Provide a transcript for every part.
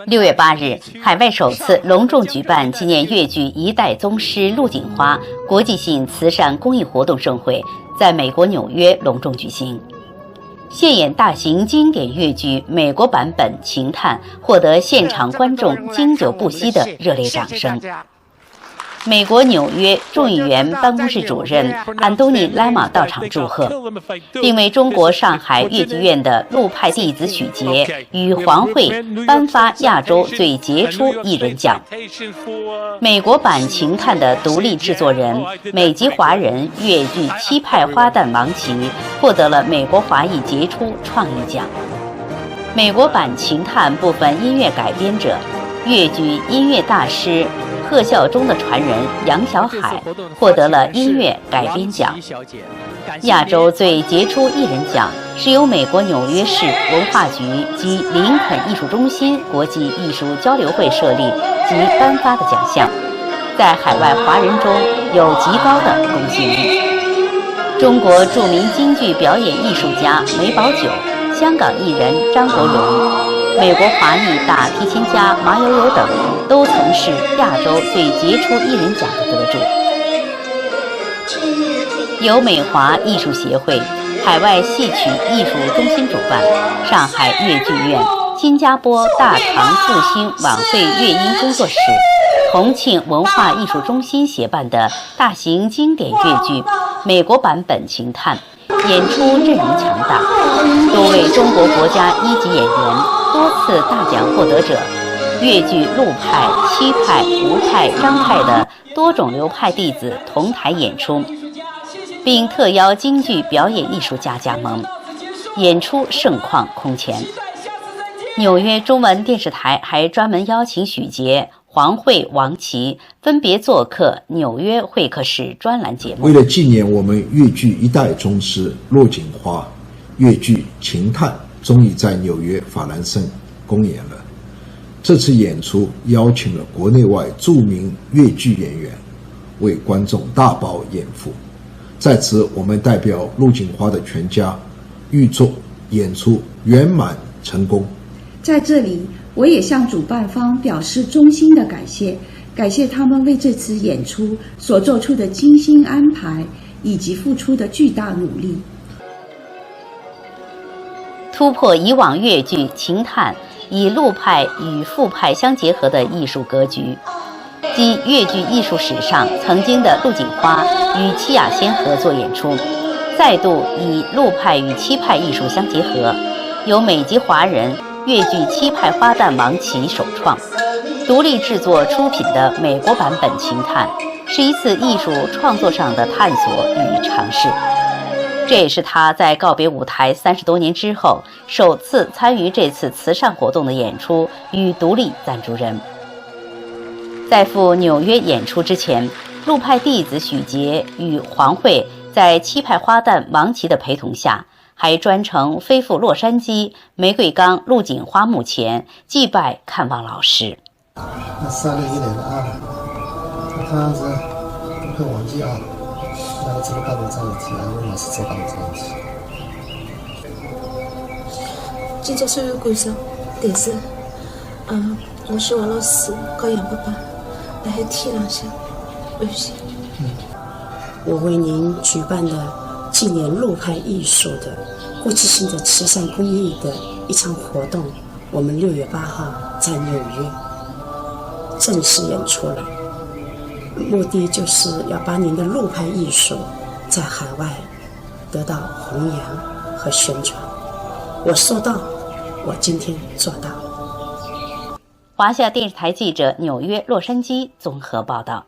6月8日，海外首次隆重举办纪念粤剧一代宗师陆锦花国际性慈善公益活动盛会，在美国纽约隆重举行。现演大型经典粤剧美国版本《情探》获得现场观众经久不息的热烈掌声。美国纽约众议员办公室主任安东尼·莱玛到场祝贺，并为中国上海粤剧院的陆派弟子许杰与黄慧颁发亚洲最杰出艺人奖。美国版《情探》的独立制作人、美籍华人粤剧七派花旦王琦获得了美国华裔杰出创意奖。美国版《情探》部分音乐改编者、粤剧音乐大师贺孝忠的传人杨小海获得了音乐改编奖。亚洲最杰出艺人奖是由美国纽约市文化局及林肯艺术中心国际艺术交流会设立及颁发的奖项，在海外华人中有极高的公信力。中国著名京剧表演艺术家梅葆玖、香港艺人张国荣、美国华裔大提琴家马友友等都曾是亚洲最杰出艺人奖的得主。由美华艺术协会、海外戏曲艺术中心主办，上海粤剧院、新加坡大唐复兴晚会乐音工作室、重庆文化艺术中心协办的大型经典粤剧美国版本《情探》，演出阵容强大，多位中国国家一级演员、多次大奖获得者、粤剧陆派、七派、吴派、张派的多种流派弟子同台演出，并特邀京剧表演艺术家加盟，演出盛况空前。纽约中文电视台还专门邀请许杰、黄慧、王琦分别做客纽约会客室专栏节目。为了纪念我们粤剧一代宗师陆锦花，粤剧《情探》终于在纽约法兰盛公演了。这次演出邀请了国内外著名粤剧演员为观众大饱眼福。在此，我们代表陆锦花的全家预祝演出圆满成功。在这里，我也向主办方表示衷心的感谢，感谢他们为这次演出所做出的精心安排以及付出的巨大努力。突破以往粤剧《情探》以陆派与副派相结合的艺术格局，即粤剧艺术史上曾经的陆锦花与戚雅仙合作演出，再度以陆派与七派艺术相结合，由美籍华人粤剧七派花旦王琦首创，独立制作出品的美国版本《情探》，是一次艺术创作上的探索与尝试。这也是他在告别舞台30多年之后，首次参与这次慈善活动的演出与独立赞助人。在赴纽约演出之前，陆派弟子许杰与黄慧在七派花旦王琦的陪同下，还专程飞赴洛杉矶玫瑰岗陆锦花墓前祭拜看望老师。那3年以来的阿兰，他是不会忘记阿兰，那这个干部在一起，我也是这干部在一起。真正需要感受，但是，我希望老师和杨爸爸在天上向安息。我为您举办的纪念陆派艺术的国际性的慈善公益的一场活动，我们6月8号在纽约正式演出了。目的就是要把您的陆派艺术在海外得到弘扬和宣传。我说到，我今天做到。华夏电视台记者纽约、洛杉矶综合报道。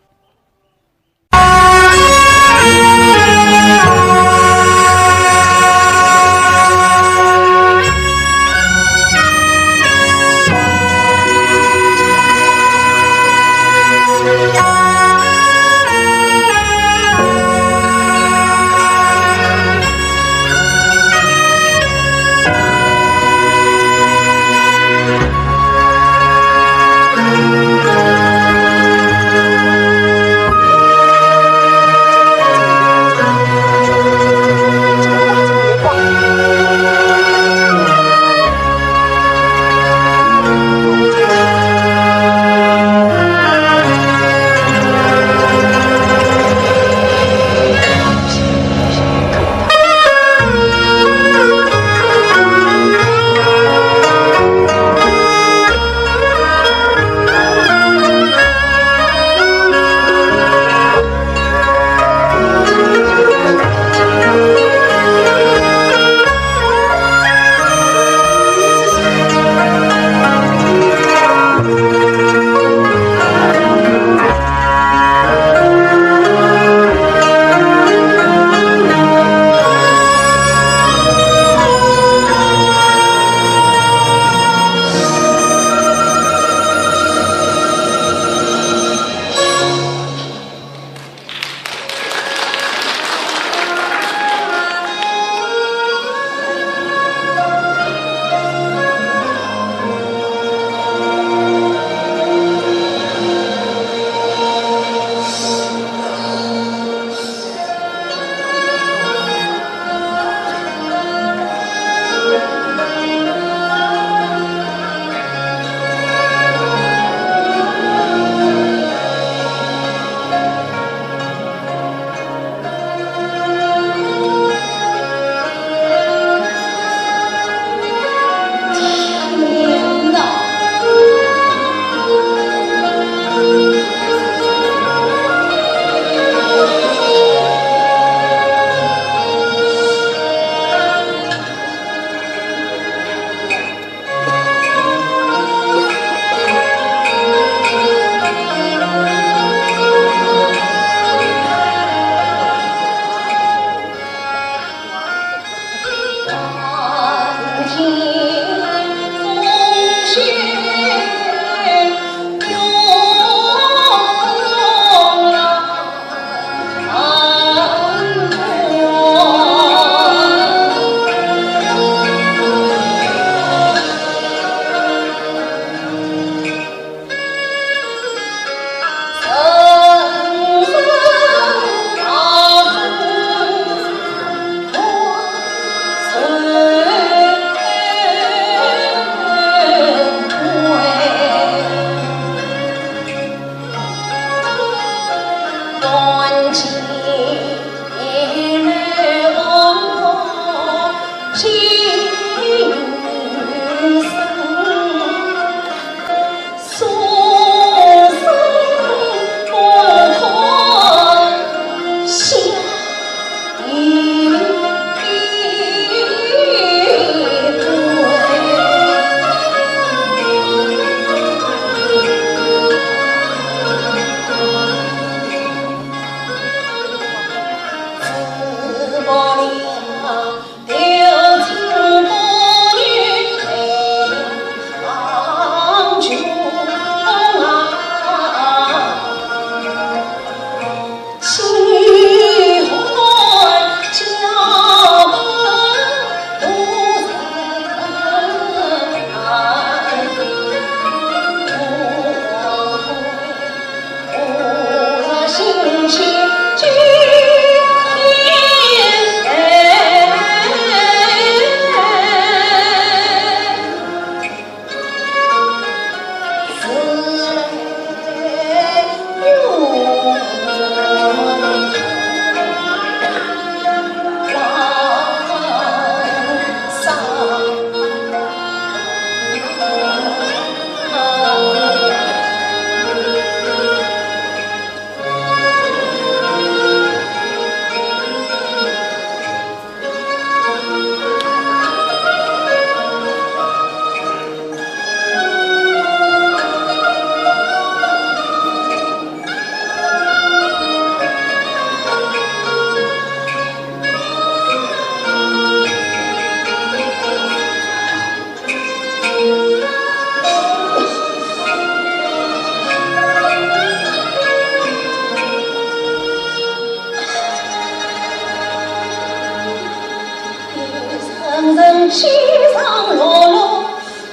西藏落落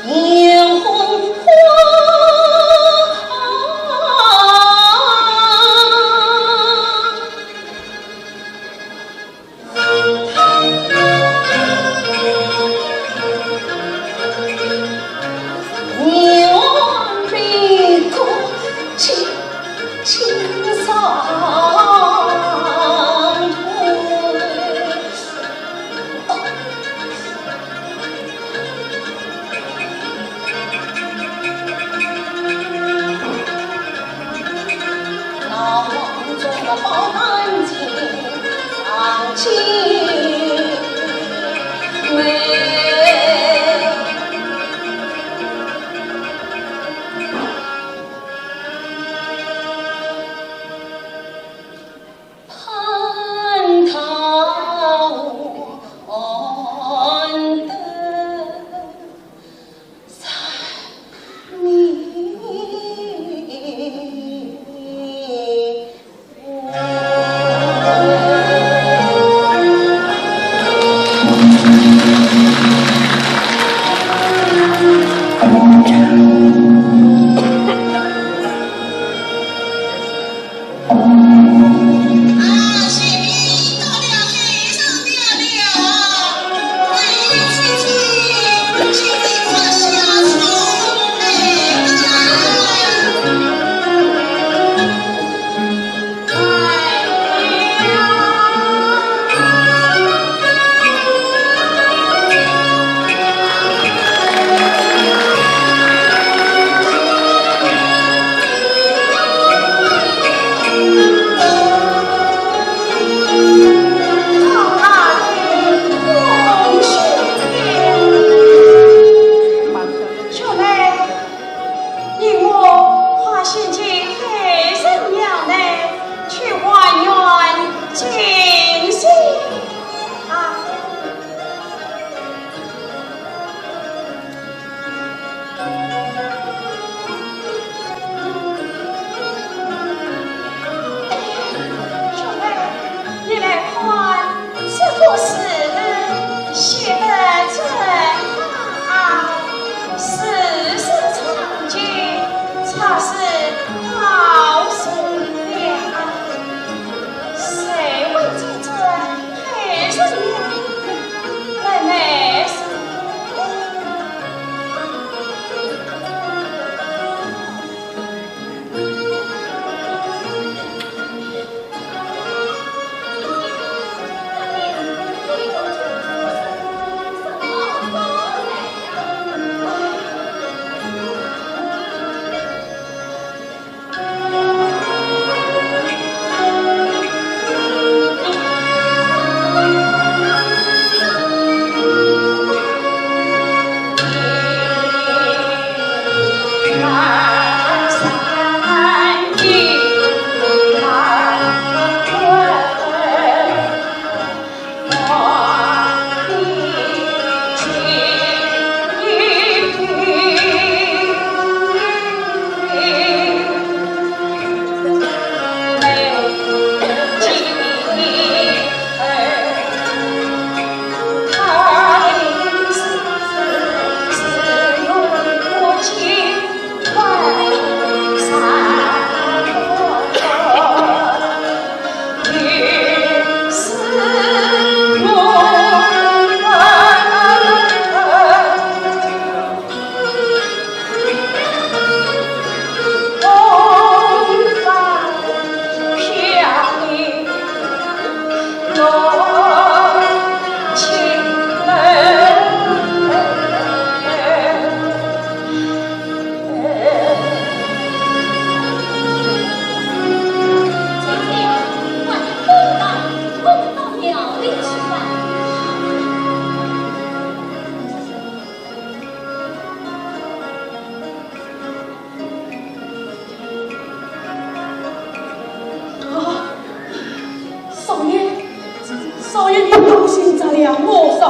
烟红花。年往北途青桑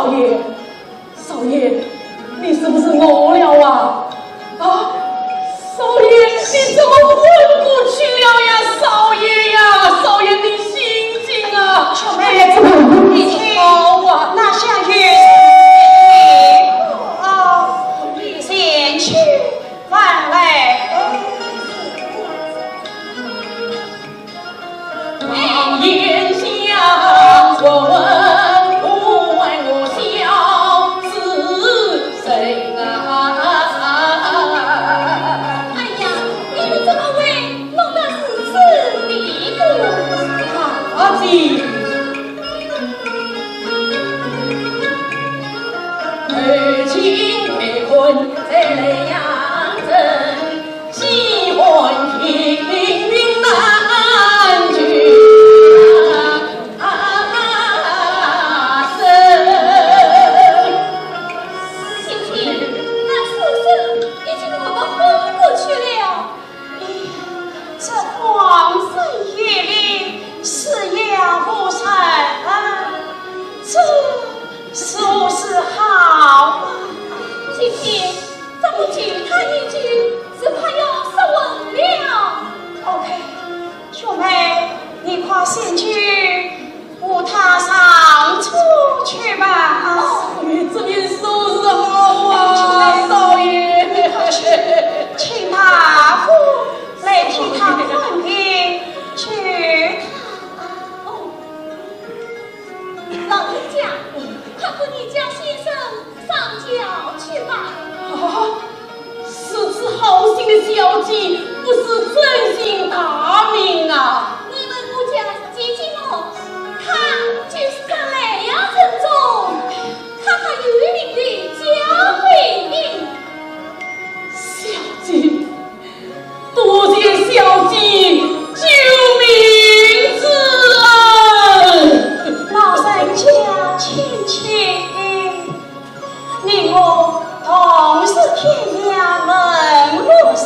少爷，少爷，你是不是饿了啊？啊，少爷，你怎么昏过去了呀？少爷呀，少爷，你醒醒啊！秋梅，你听，那下雨你先去饭来。眼下我问不问我笑是谁啊？哎呀，你们怎么会弄得如此地步？阿姐，儿情被困在两人，喜欢听云南剧。说是好嘛，今天咱们敬他一句，只怕要失文了。OK， 秋梅，你快先去扶他上车去吧。少爷这边收拾好啊，少爷，你快去，请大夫来替他换病去。老人家，快和你家先生上轿去吧。啊，是次好心的小姐，不是真心大名啊！你们我家姐姐我，他就是在莱阳城中，他还有名的贾慧英。小姐，多谢小姐救命之恩。老人家请请，你我同是天涯沦落人。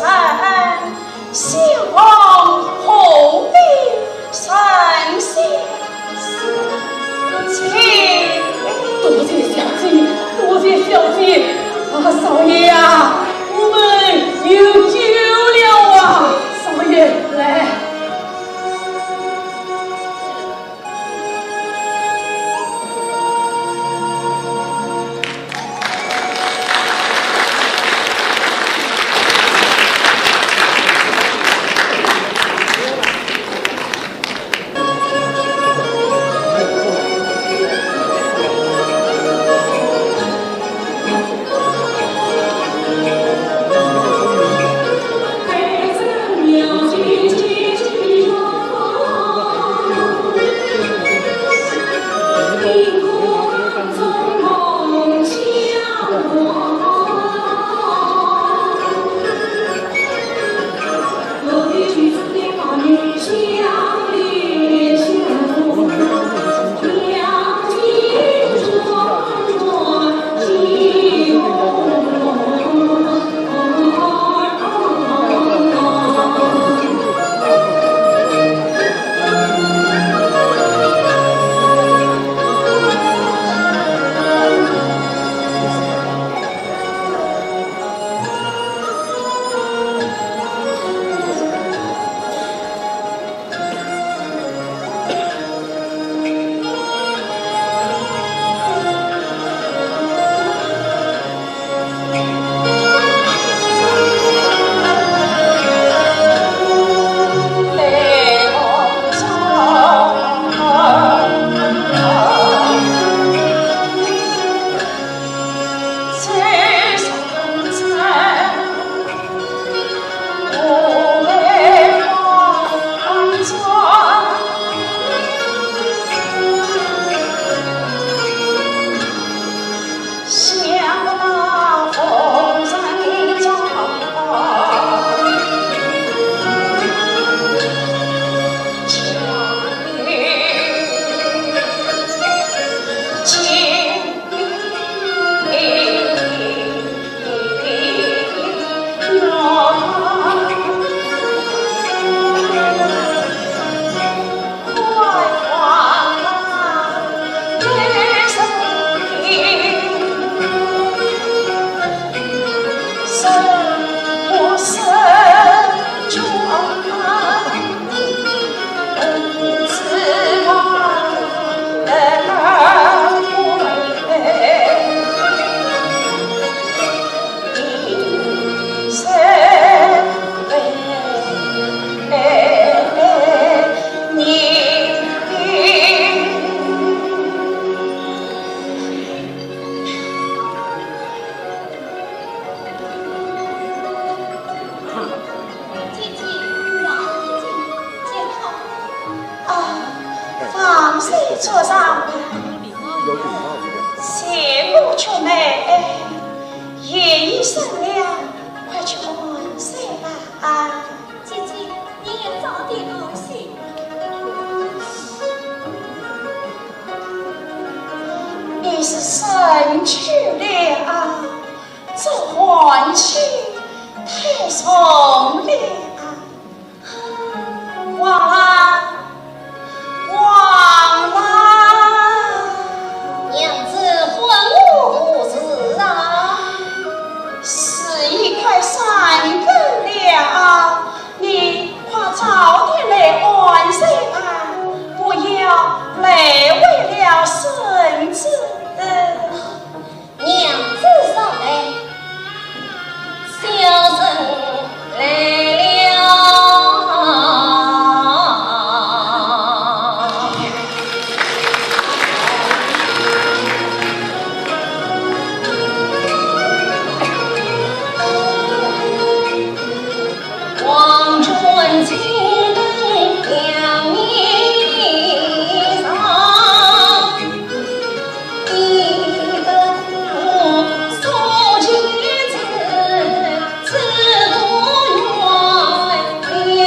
坐上吧。谢过秋梅，夜已深了，快去换睡吧。姐姐，你也早点休息。你是神去了，这欢庆太重了。忘了，忘了，娘子唤我何事啊？时已快3更了，你快早点来安睡吧，不要累为了孙子。娘子上来，小生来了。王春金两面上，一个字送妻子，此多原谅。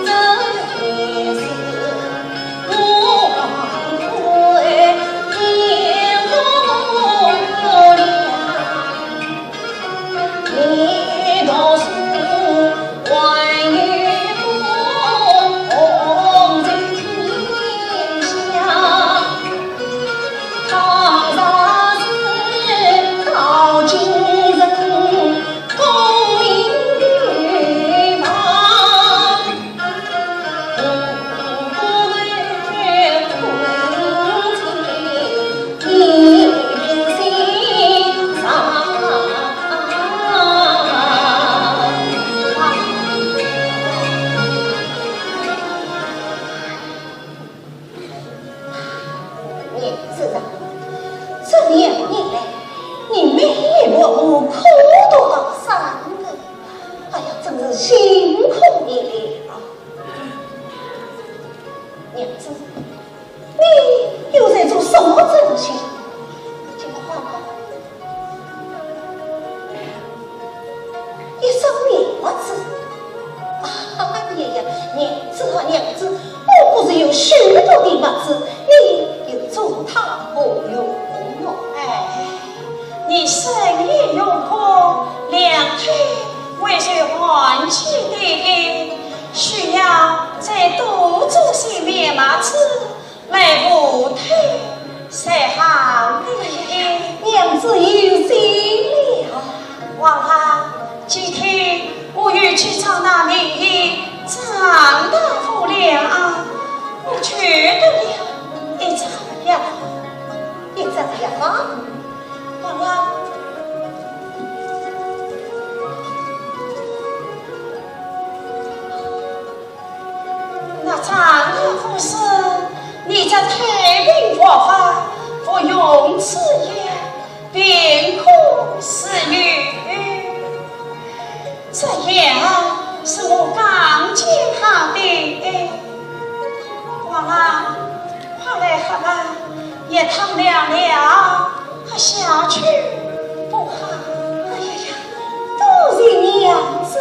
这也是我对天父了。你倒是万语风在天下，唐啥子靠近人，功名于旁，不为困境，一片心伤。娘子啊，这2年来，你没落我苦读到3个，哎呀，真是辛苦你了。娘子，你又在做什么正事？听话吧，一生面子。呀，娘子啊，娘子，我不是有许多的物子，你又做他不用我？你生意有功，2腿为谁还起的？需要再多做些面麻子来补腿才好的。娘子有心了。王啊，今天我欲去找那名医张大夫了，我觉得了一张药，一张药吗？王啊，那张大夫是你在太平国法服用此药，并可死愈。这药是我刚煎好的，王啊，快来喝吧，也烫凉了，喝下去不好。哎呀呀，都是娘子。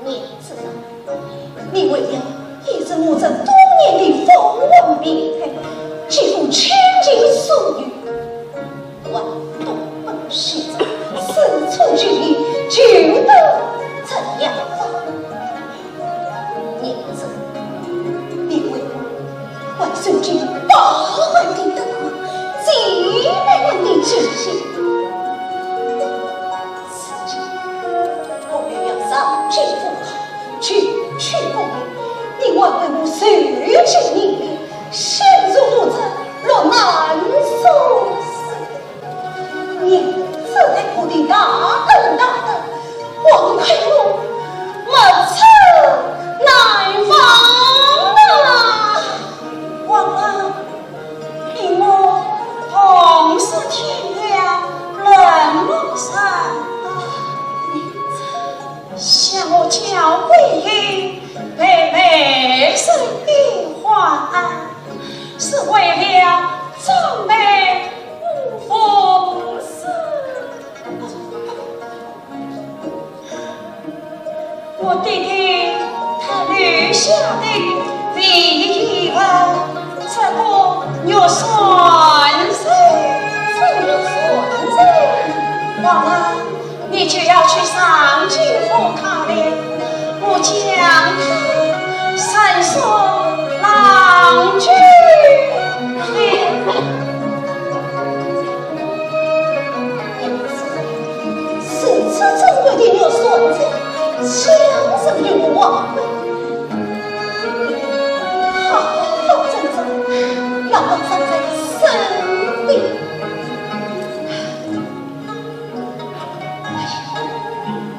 娘子啊，你为了一直我这多年的风闻名态，几乎倾尽所欲，万东本是四处举例，就得怎样吧？娘子，你为我万岁君8万的德光，700万的志气，此际我又要上去赴考，去功名，你还为我受尽逆流，陷入我这落难所死。娘子在我的大恩大德，枉亏我莫测难防啊！王啊，你我同是天涯沦落山。娇贵语，妹妹是一花，是为了长妹无风声。我弟弟他留下的唯一遗憾，这个肉酸生，这肉酸生。王啊，你就要去上京府考虑，我将他闪送郎君。是此珍贵的肉酸生，强生于我王位。好好珍重，让王上在身边。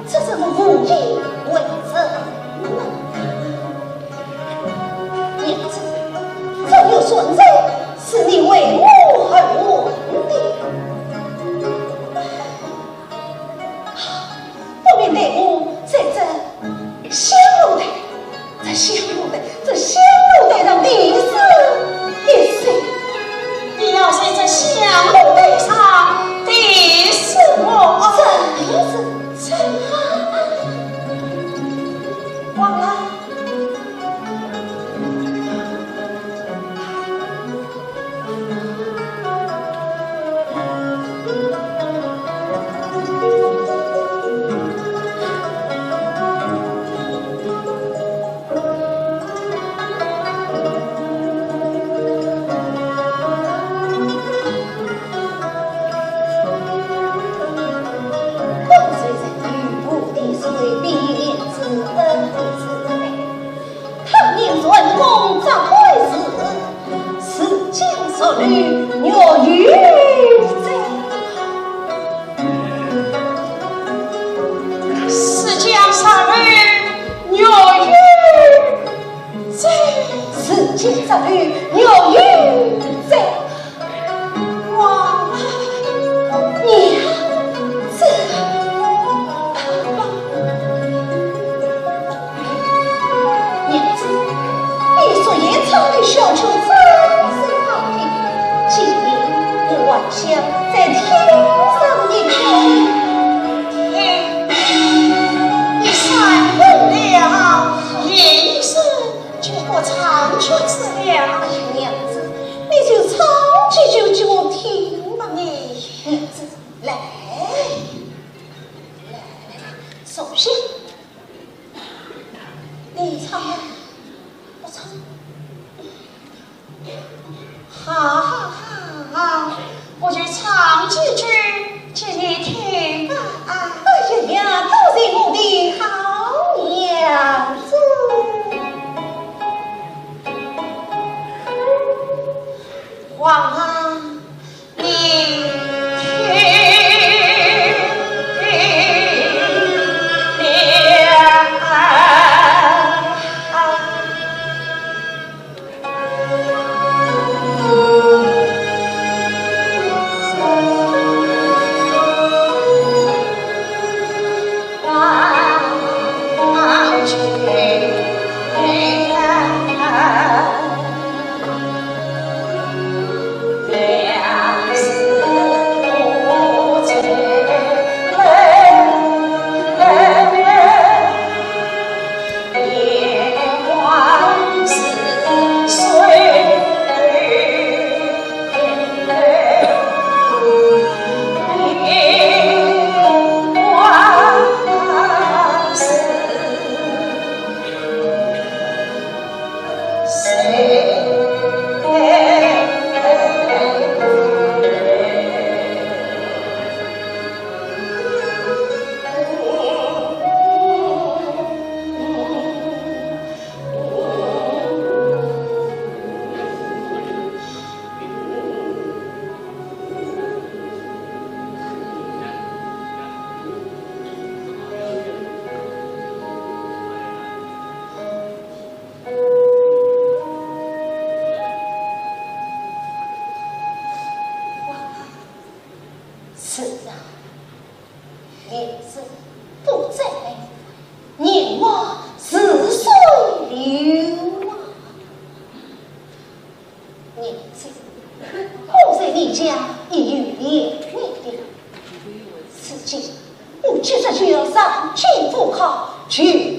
这是我无意为之。娘子，这肉酸生是你为我而问的。不免得我在这香炉台，这香炉台上第四一岁，你要在这香炉台上第四我，真是真好。王啊，万岁在玉不滴水，必连之恩之美。他年传公长会时，是将所虑若愚者。是将杀女若愚者，是将杀律若愚者。王娘子，娘子，你所言唱的小曲真是好听。今夜我晚想再听上一遍。你三问了，一生就不唱曲子了。娘子，你就唱几句给我听吧。娘子，来，首先你唱吧，我唱。好，我就唱几句给你听吧。哎呀，都是我的好娘子。王啊，你是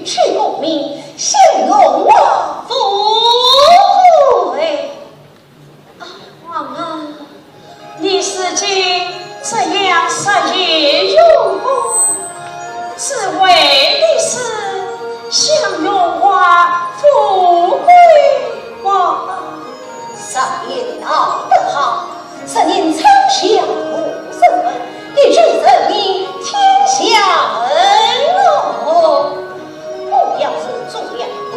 举持功名，享荣华富贵。王啊，你是今这样杀业用功，只为的是享荣华富贵吗？少爷的道德好，是您苍响无声，一举人民天下恩哦。不要是这样的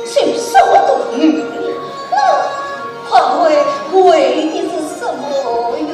你，虽手都与你，那话为的是什么哟？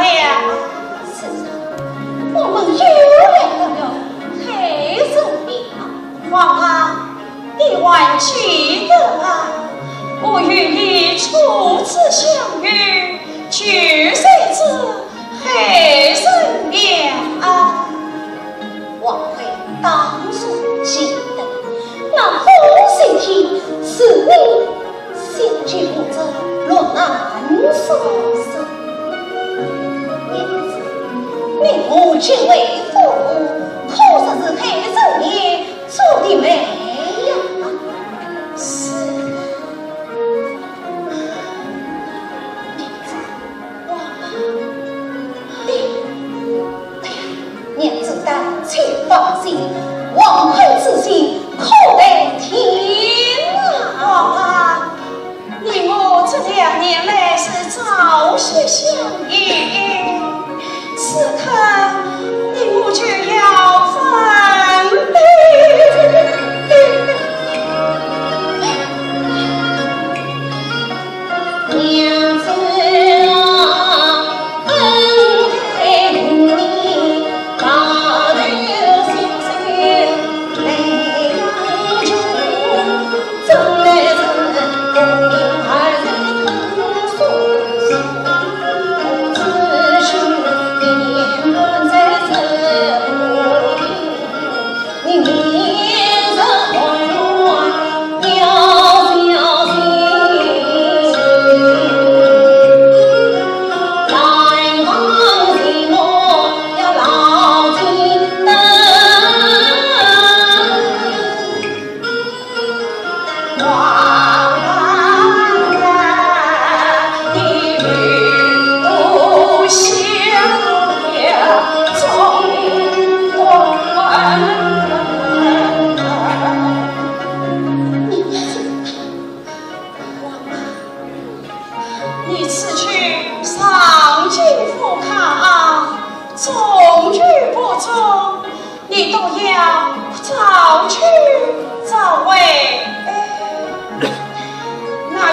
了。是啊，我们又来到了黑手边啊！皇啊，你还记得啊？我与你初次相遇，就是这黑神庙啊！王妃当属记得，那风信体是你先去负责落难所生。因此，你母亲为父，可是黑神庙做的美呀！是。娘子丹，请放心，王后之心可得天啊！王啊，你我这2年来是朝夕相依，此刻你我就要分别。娘子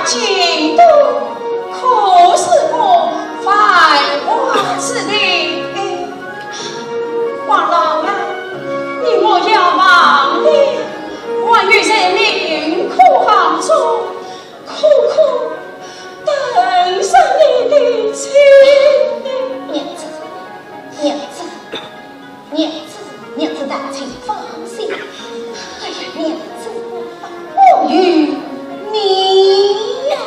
京都可是个繁华之地，皇老啊，你莫要忘了，我与人民苦行中，苦苦等上你的亲。娘子，娘子，娘子，娘子大请放心。哎呀，娘子，我与你呀，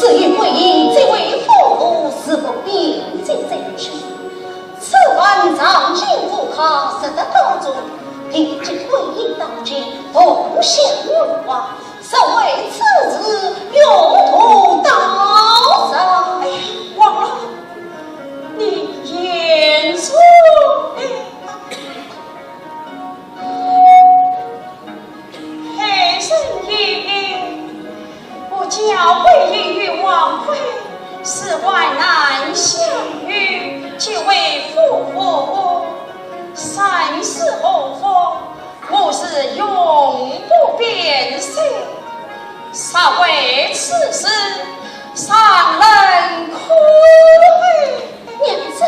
此与桂英这位父母是否并肩在身？此番长进不考，实得高中，凭借桂英当君，同享荣华，身为此子，有图道上。哎呀，王老，你言错。教会英与王妃是万难相遇，结为夫妇，三世后福，我是永不变心。稍为此事，上人哭娘子。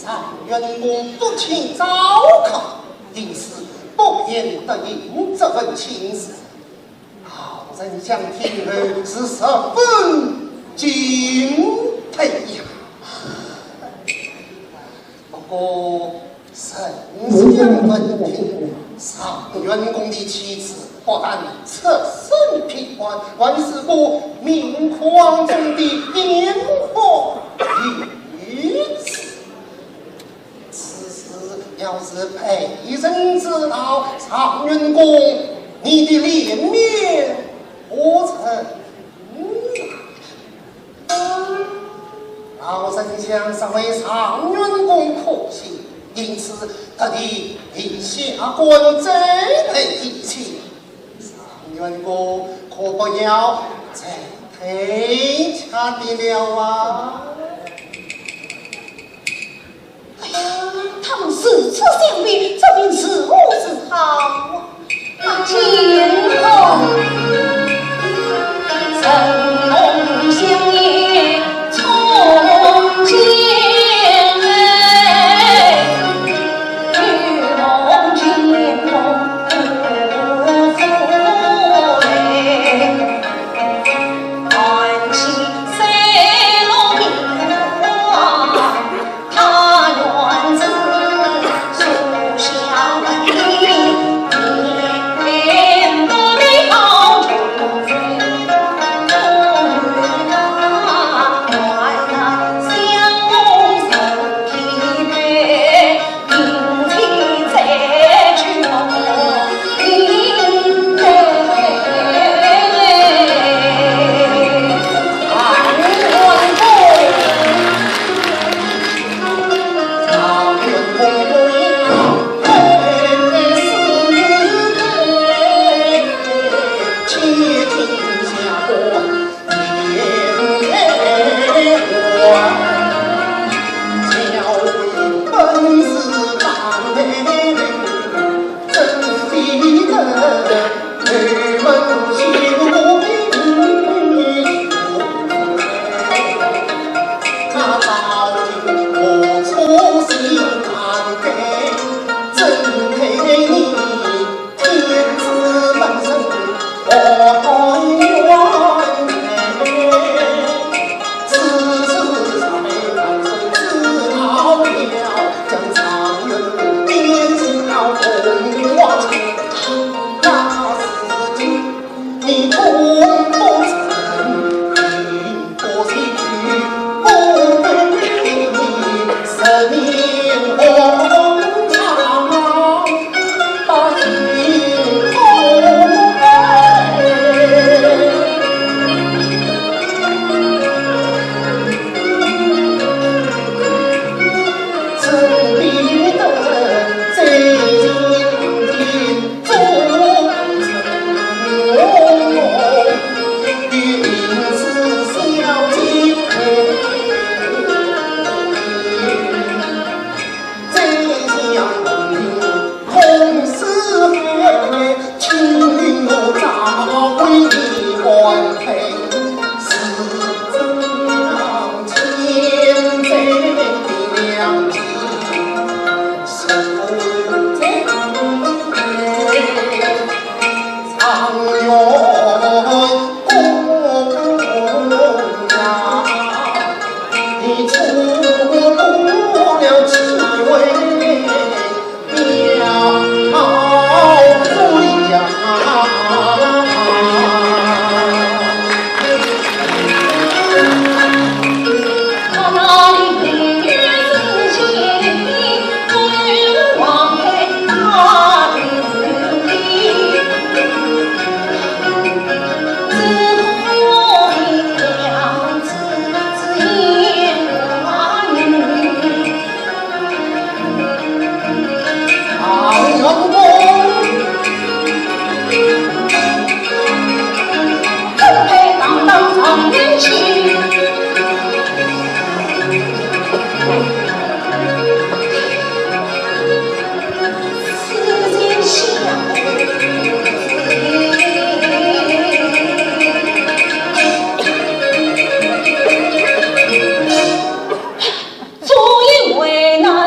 上员工不请早考，因此不便得应这份请示。好人想听后是十分敬佩呀。不过丞相闻听，上员工的妻子不但侧身披冠，还是个明框中的烟火女子。此事要是被人知道，常员公你的脸面不成老丞相尚为常员公可惜，因此特地令下官栽培一起。常员公可不要再推掐的了啊！哎呀，他们四处相比，这便是我之好啊！天空神龙相映重见。为难。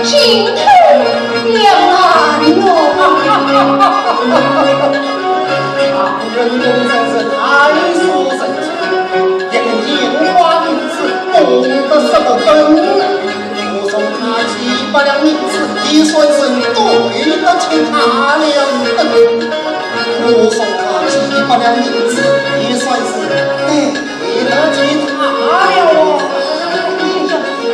心痛两难常人公真是太说神奇，连烟花名字懂得什么分？我送他几百两银子，也算是对得起他两分。我送他几百两银子，也算是对得起他了啊！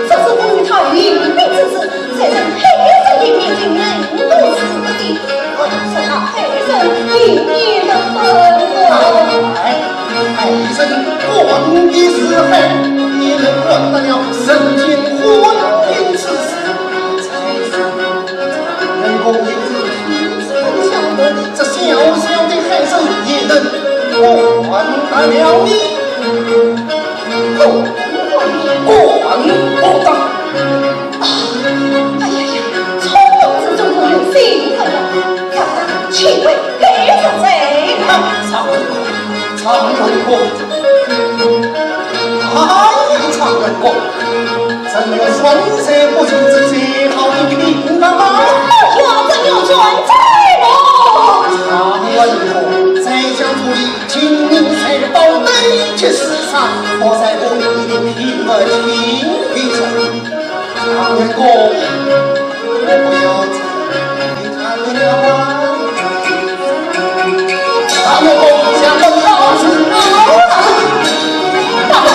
这是我与他云飞之事，才让黑人的面前人都死的，我是那黑人一年的分黑人管的是黑，你能管得了人间婚姻之事？才是人工有日平晓得，这小小的黑人也能管得了你？管不到！哎呀呀，从容之中都有心疼呀！要不岂为黑人贼呢？常人过，太常人过，怎有酸涩不尽之最好的平淡吗？要怎有转债我？常人过，在家处理清明财宝对决市场，我在乎你的平儿情一种。常人过，我不要走，你看不了啊！常人过，想问老师常人过，老师。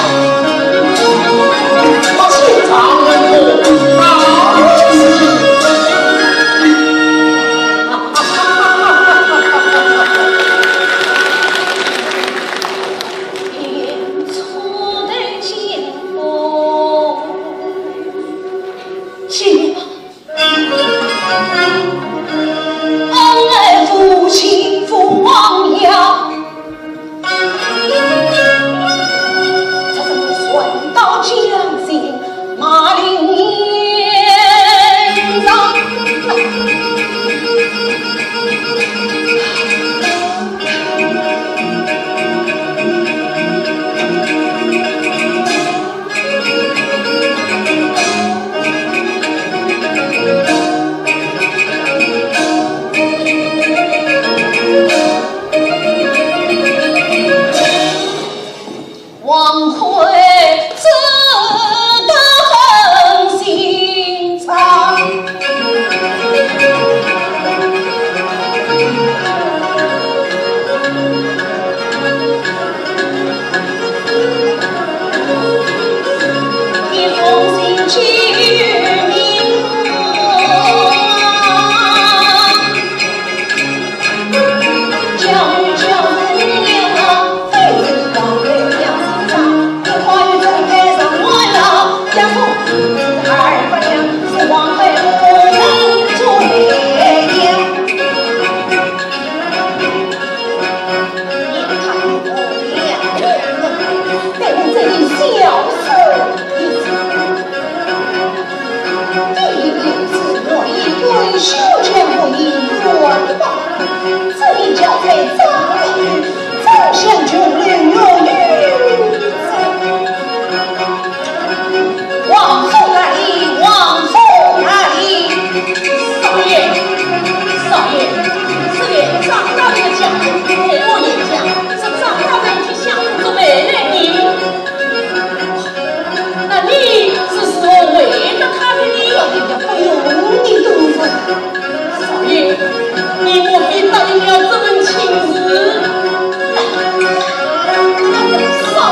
少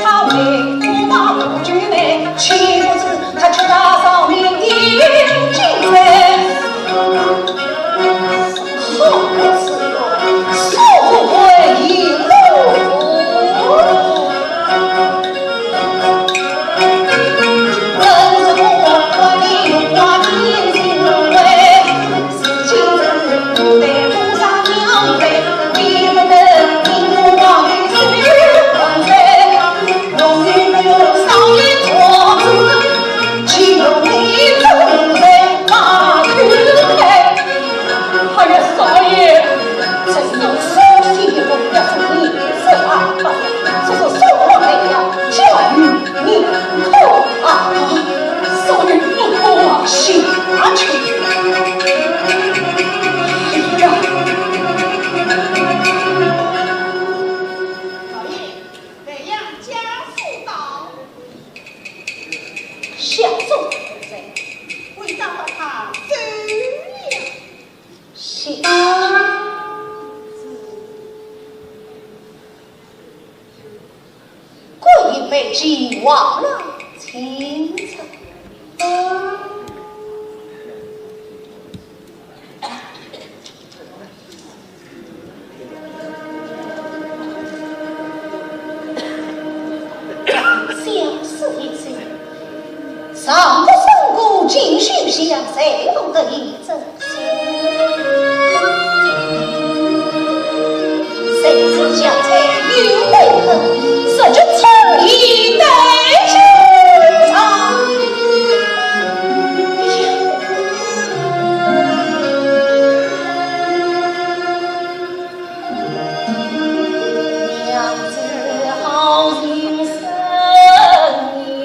他为驸马不举眉，岂不知他却打扫民意精锐。好事哟，受惠一路。被寄望了清晨。相思一岁，上不胜故，继续相随后的一阵。谁知将才有为何，设局从一代之长。娘子好心生也。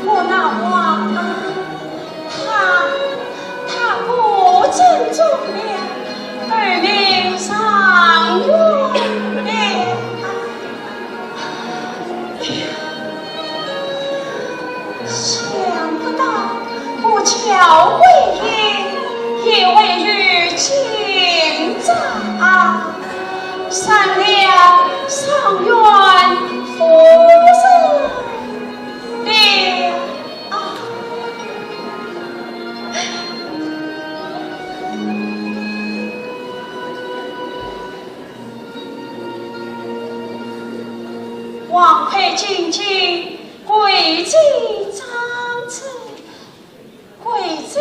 我那王啊，他不正中了儿女上院了。想不到不巧为爷也位于警长，上了上院夫人了。王妃进京，贵妃长子，贵妃。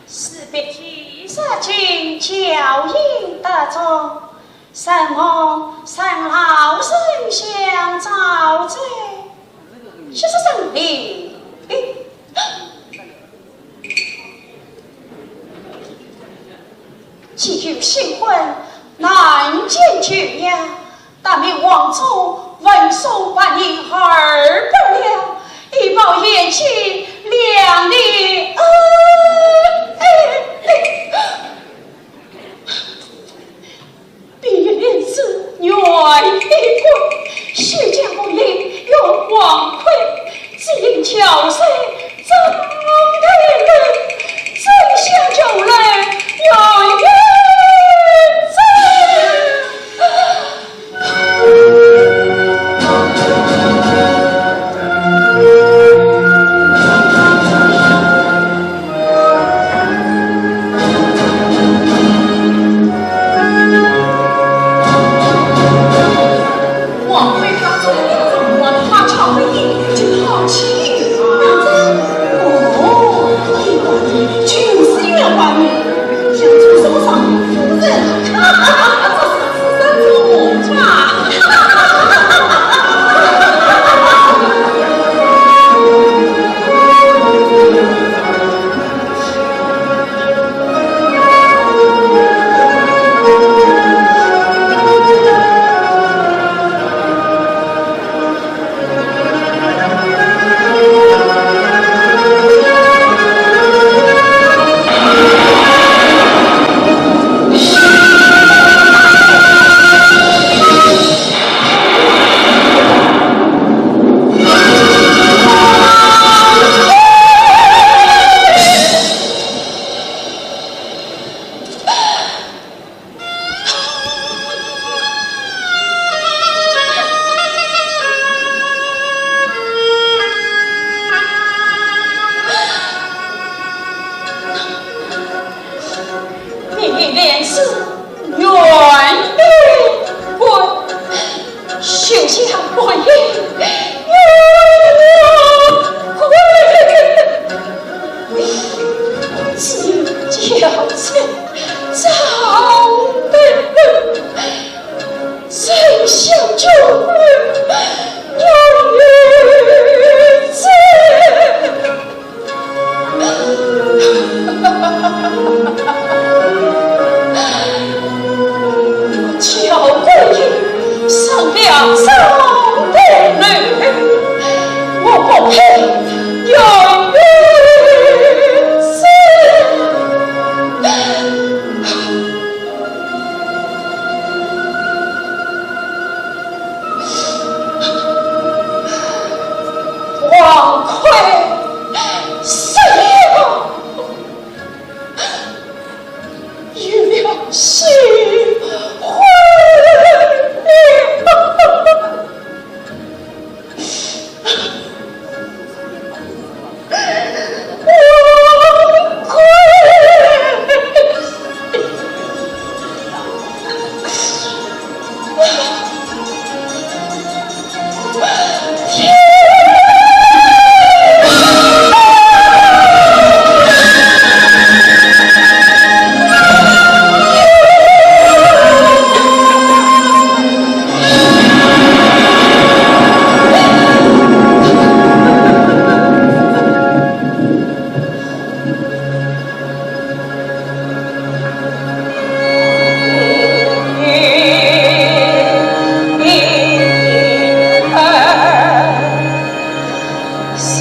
士别提杀进教应得中，神翁上老神相招者，是神灵。既有新婚，难见绝呀！但命王宗闻送万年而不了，以报眼前两地必愿连子愿一归，许家不应用王魁，只因巧塞张太人，真相就来永远。王妃她做了王，她常为你就好奇啊！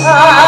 那花。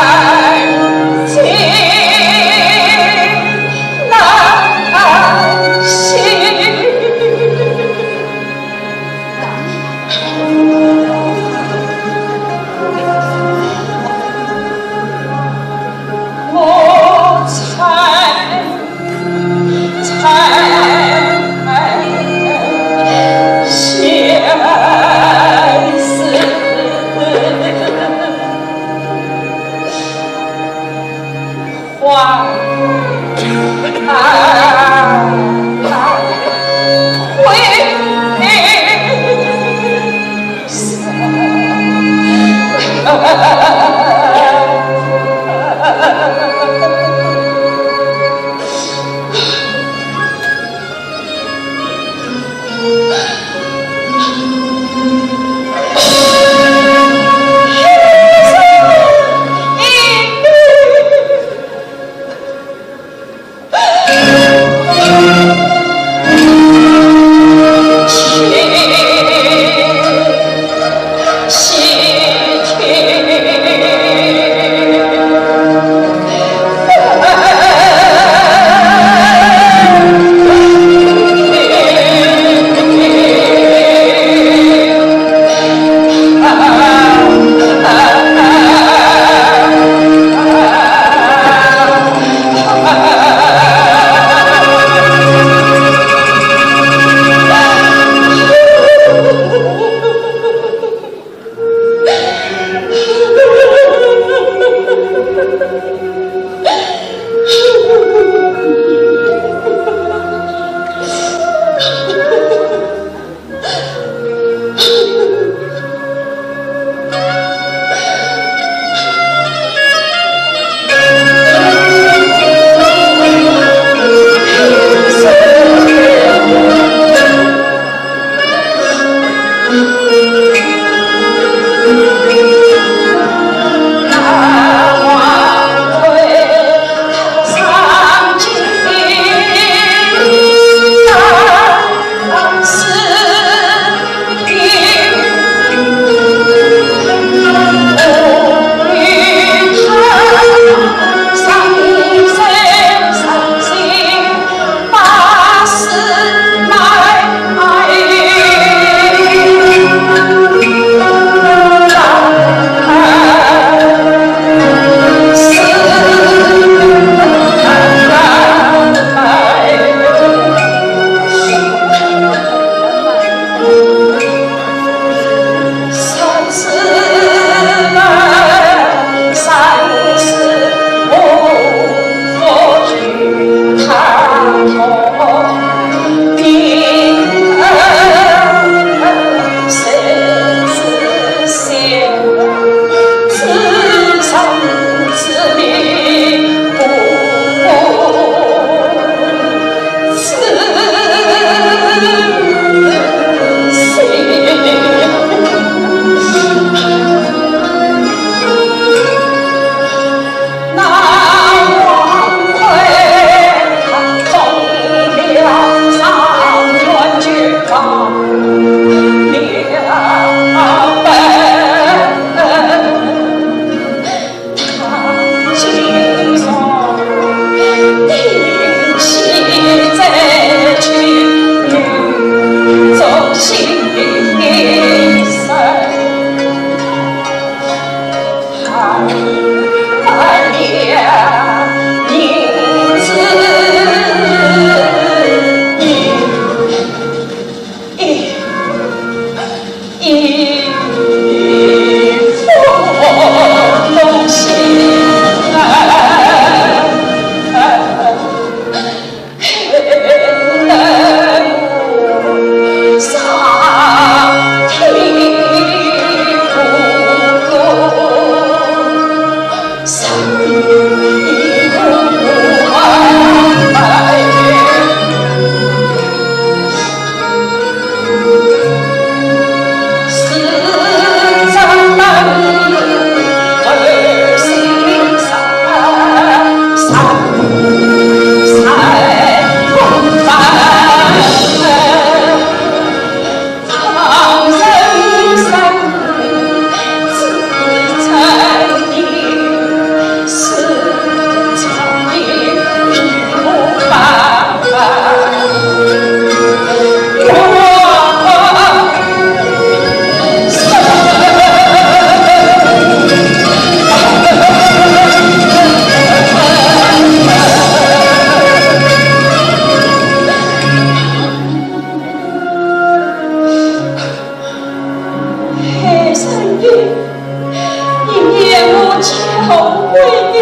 的，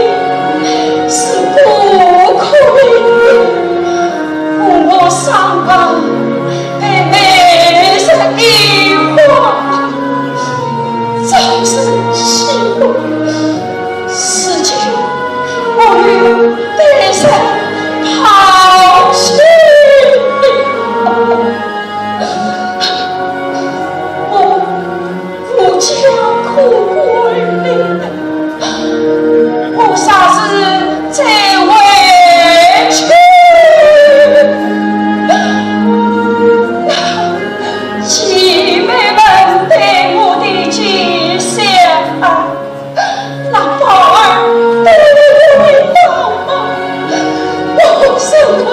是不可以父母双亡，被美人一花，早生喜乐，事情我与悲伤抛弃。我家苦归的，我啥时再委屈？姐妹们对我的吉祥，那宝儿对我道吗？我什么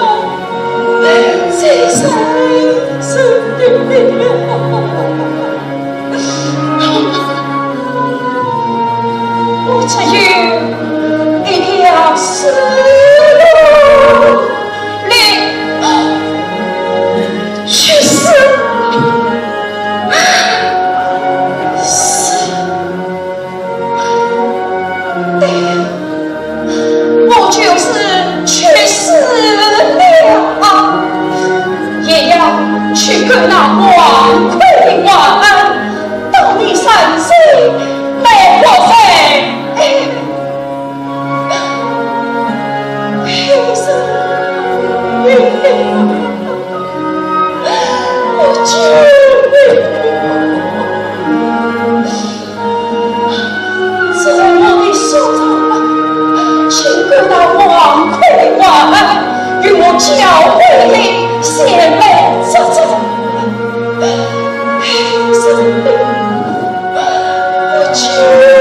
最深深的我只有一条死路，去死！死！对呀，我就是去死了，也要去跟那王魁王安到你3岁没活费。我救你！在我的手上，请跟那王魁王安与我教会的贤妹走走。我救你！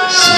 是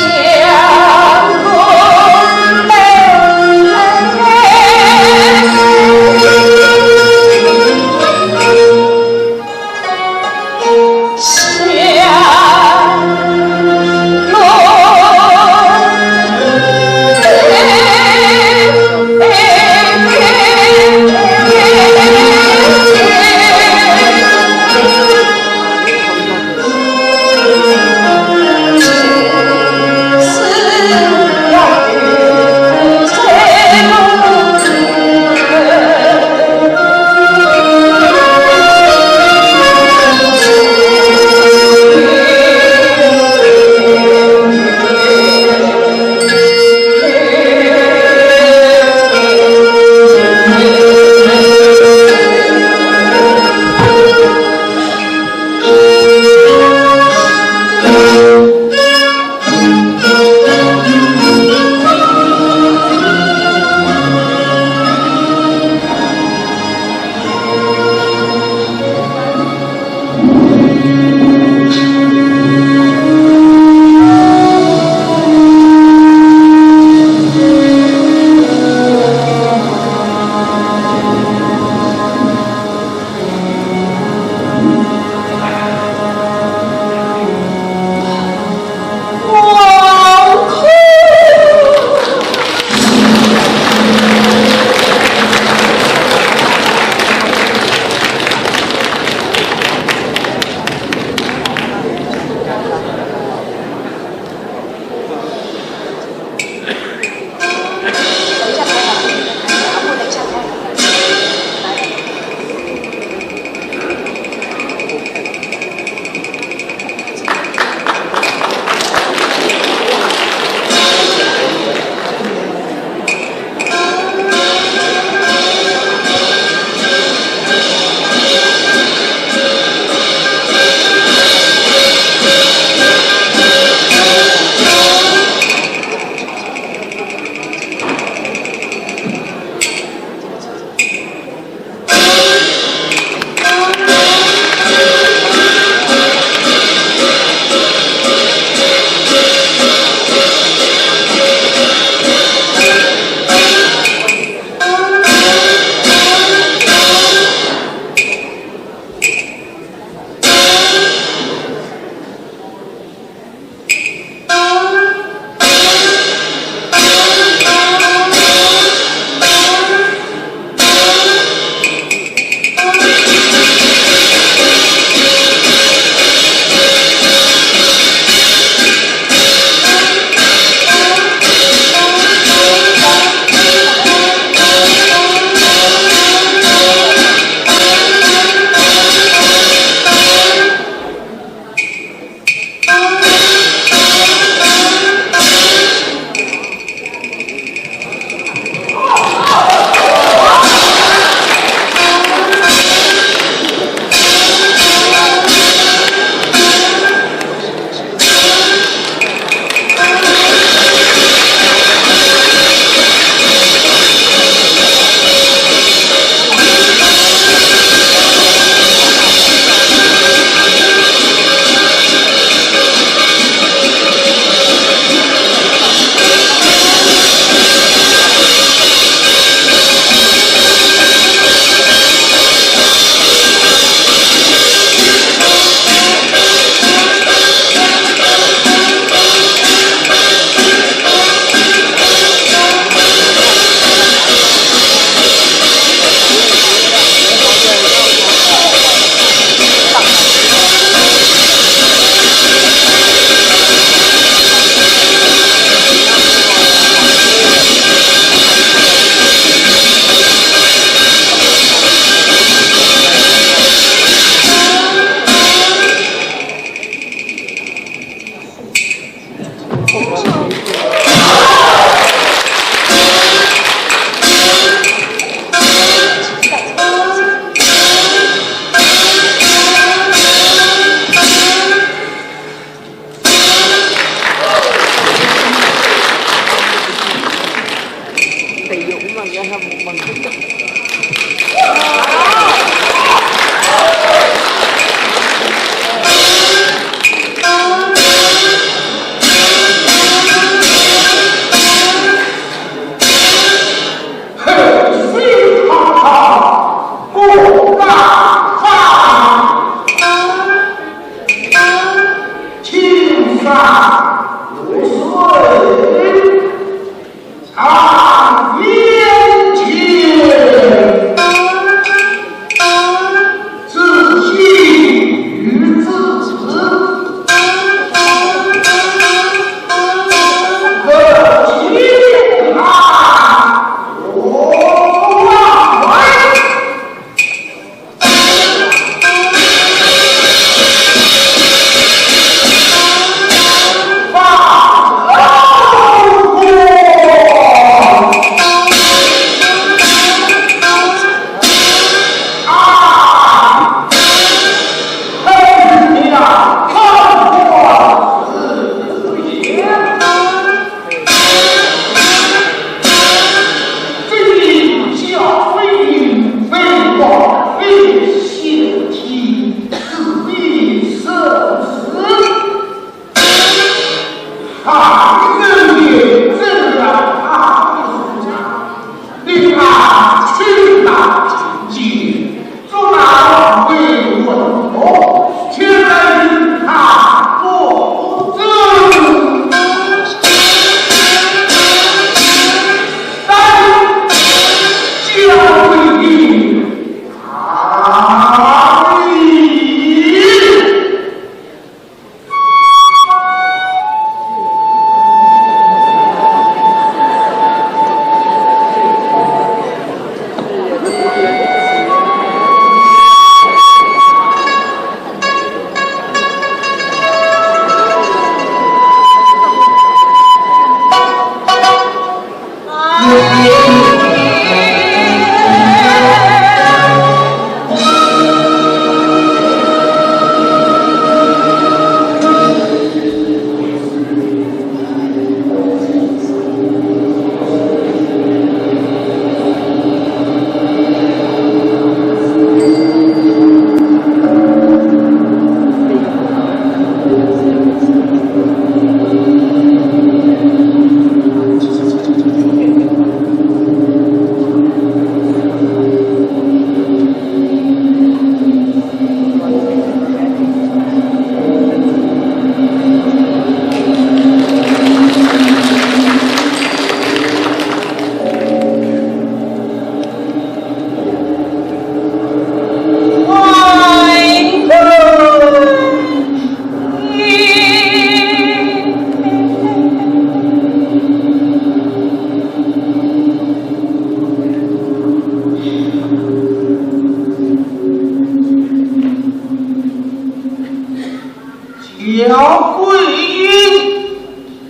小桂英，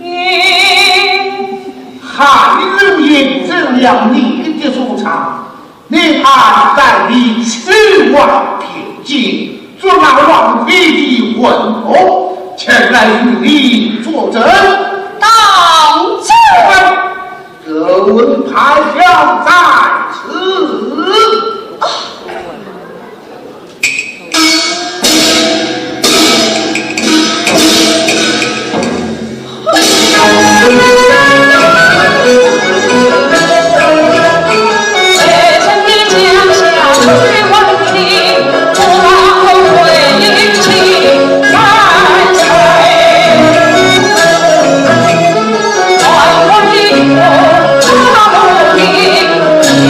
汉人也这样你的收藏，你怕在你10万平金，做那王妃的婚后，前来与你作证。当真？这问派将在此。我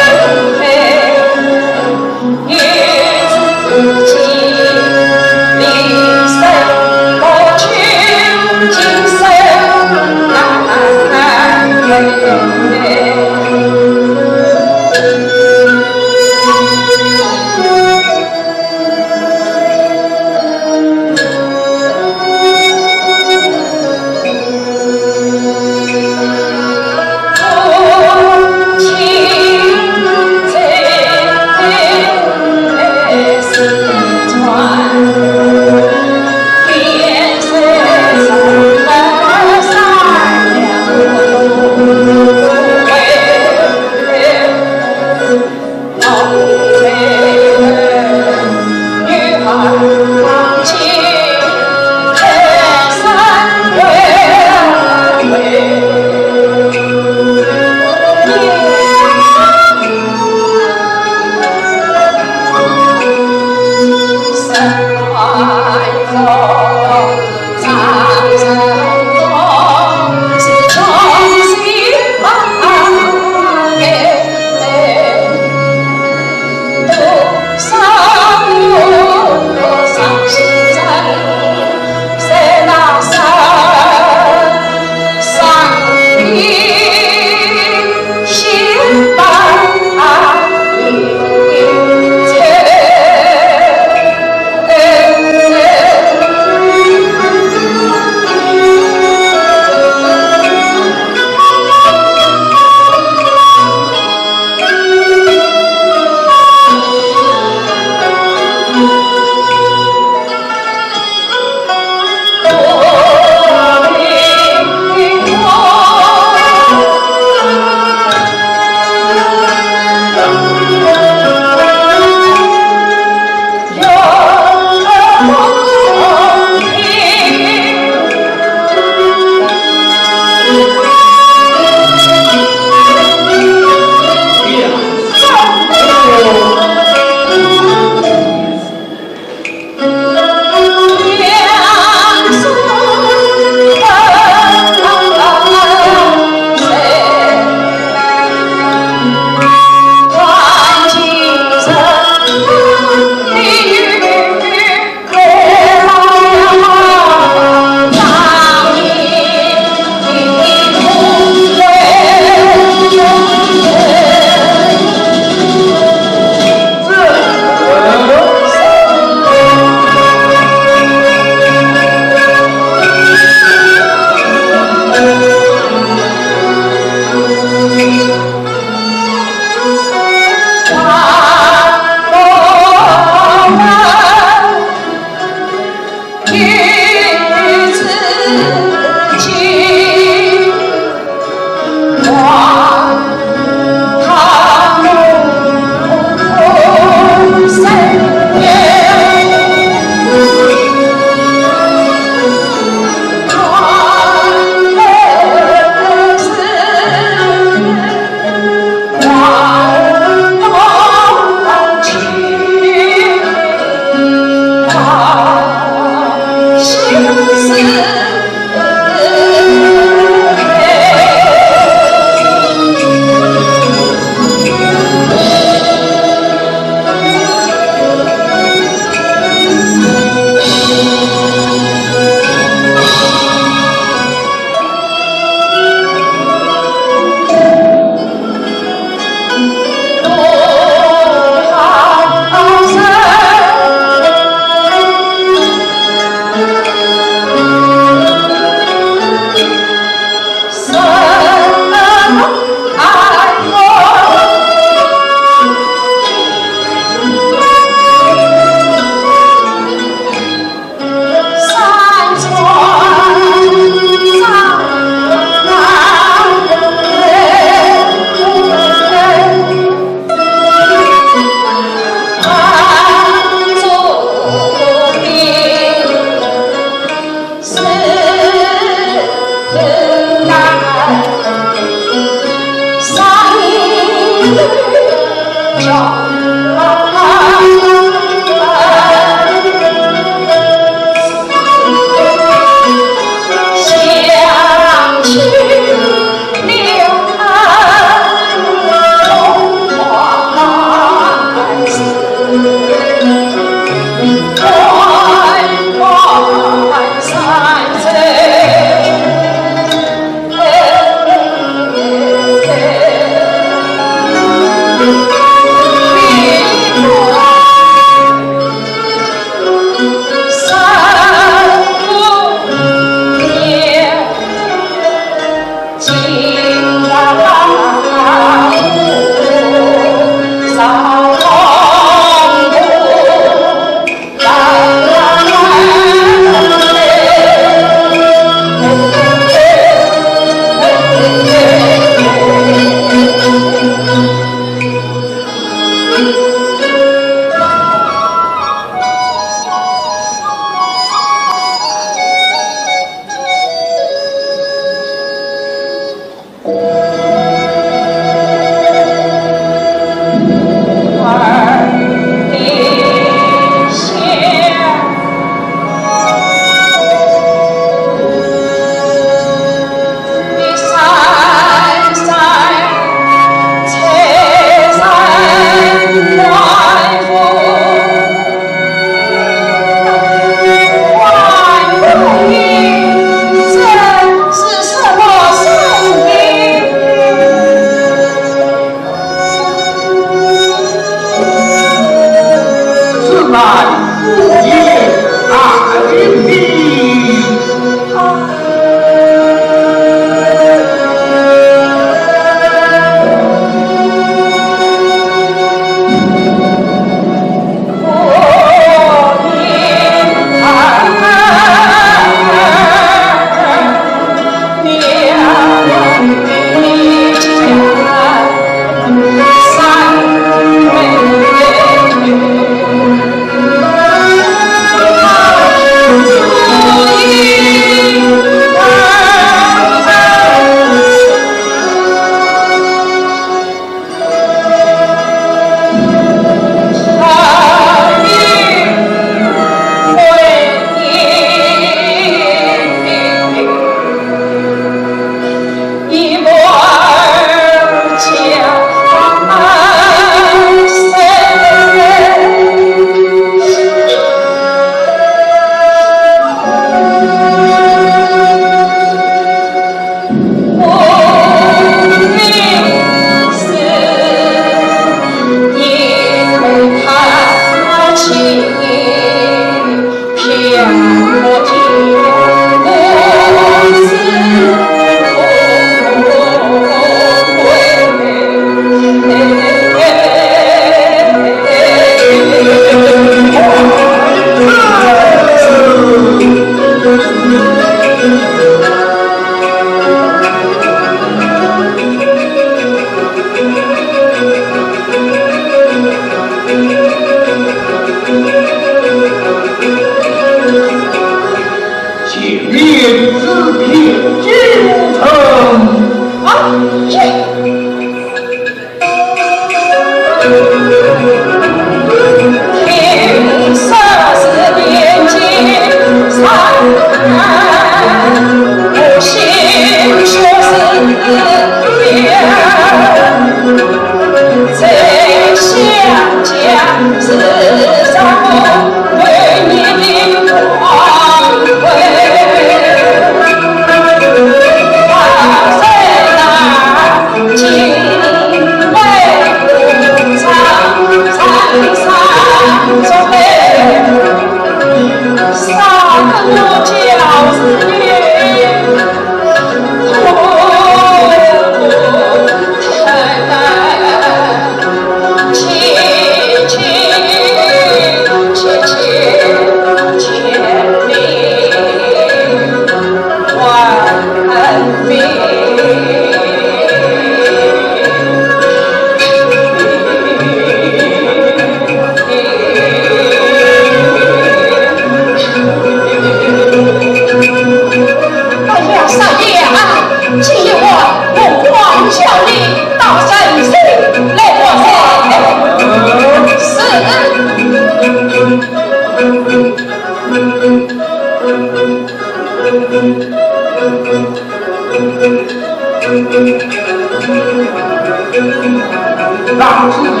让自己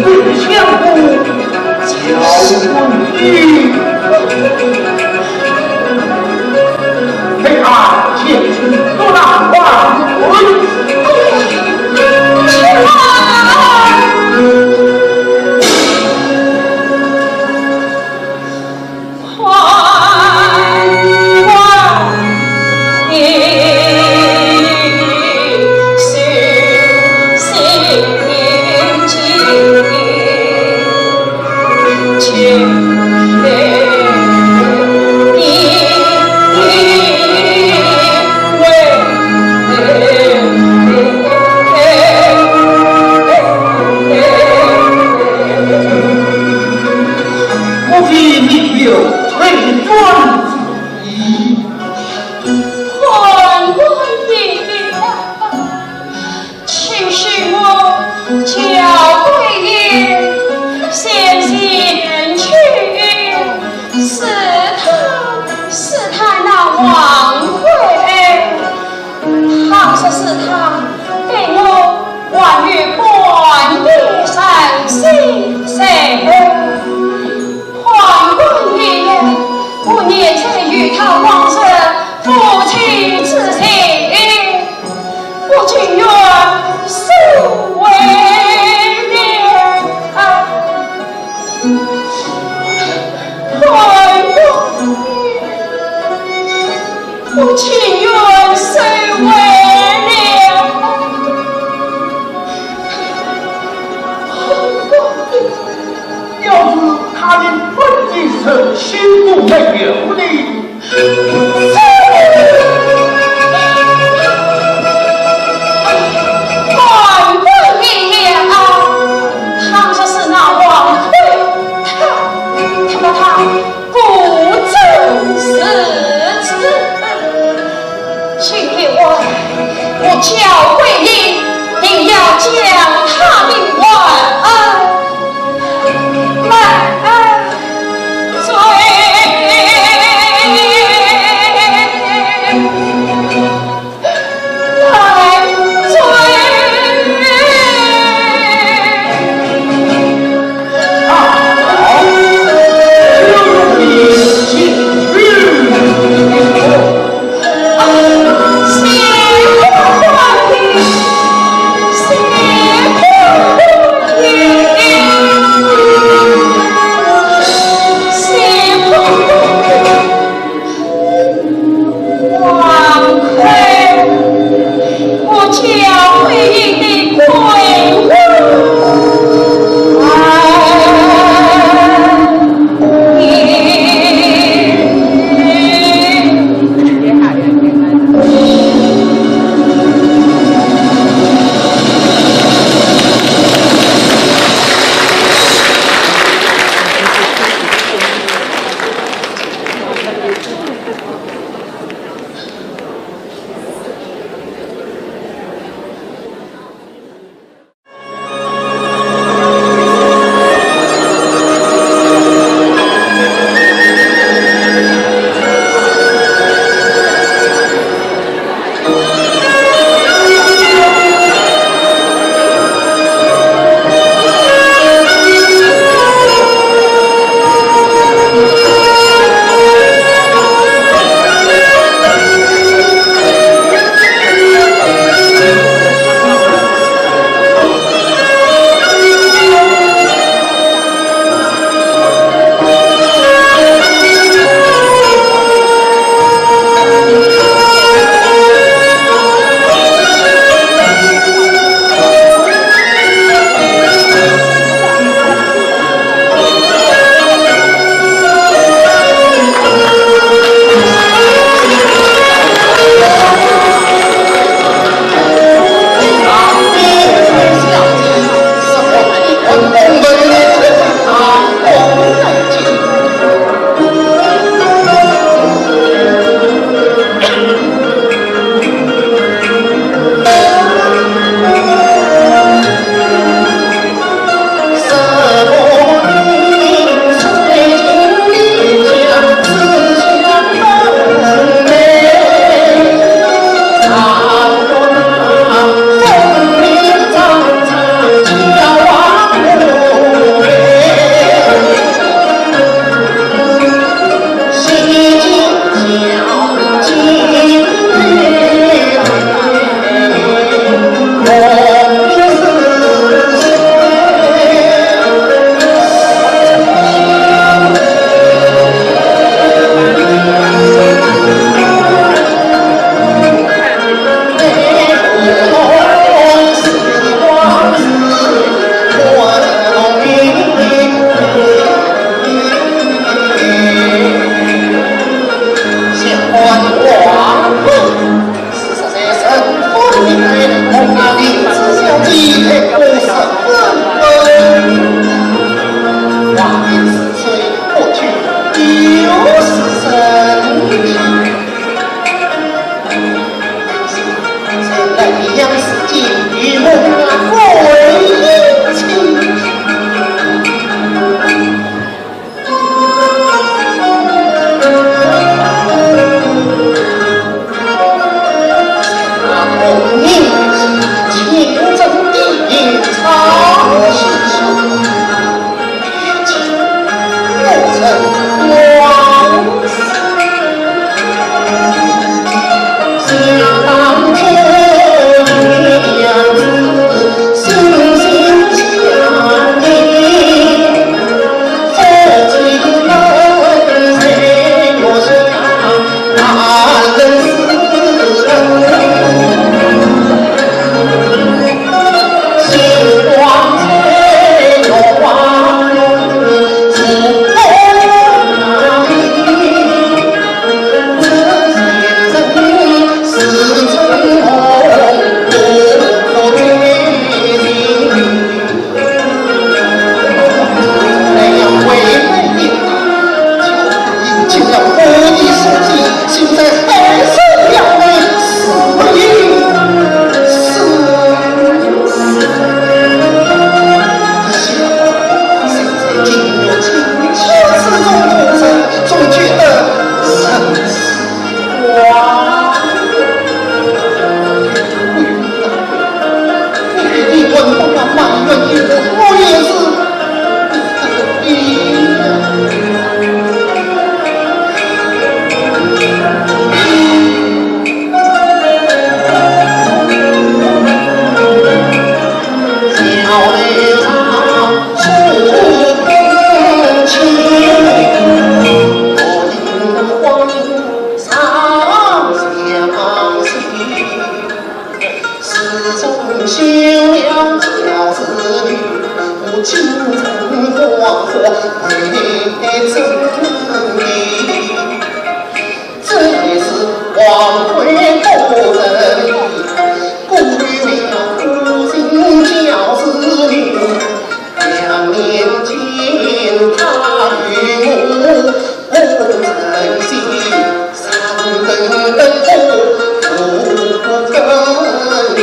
最相顾，交女，陪他前去多难忘魂。欢迎。想当初。休了教子女，不精诚黄河为真理。这也是王魁不仁义，故意了苦心教子女。2年前他与我不珍惜，3等不跟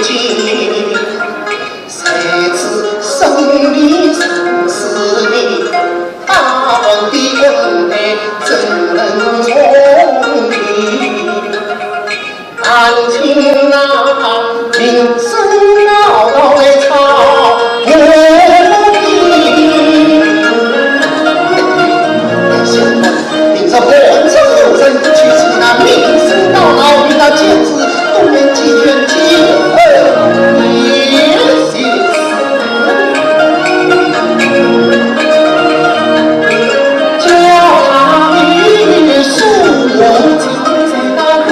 进，谁知生离生死里，大王的恩爱怎能重提？感情啊，名声闹到来吵不平。现在领着本身有人去起那名声闹到你那简直动人几卷几分也心叫他一数我藏在那个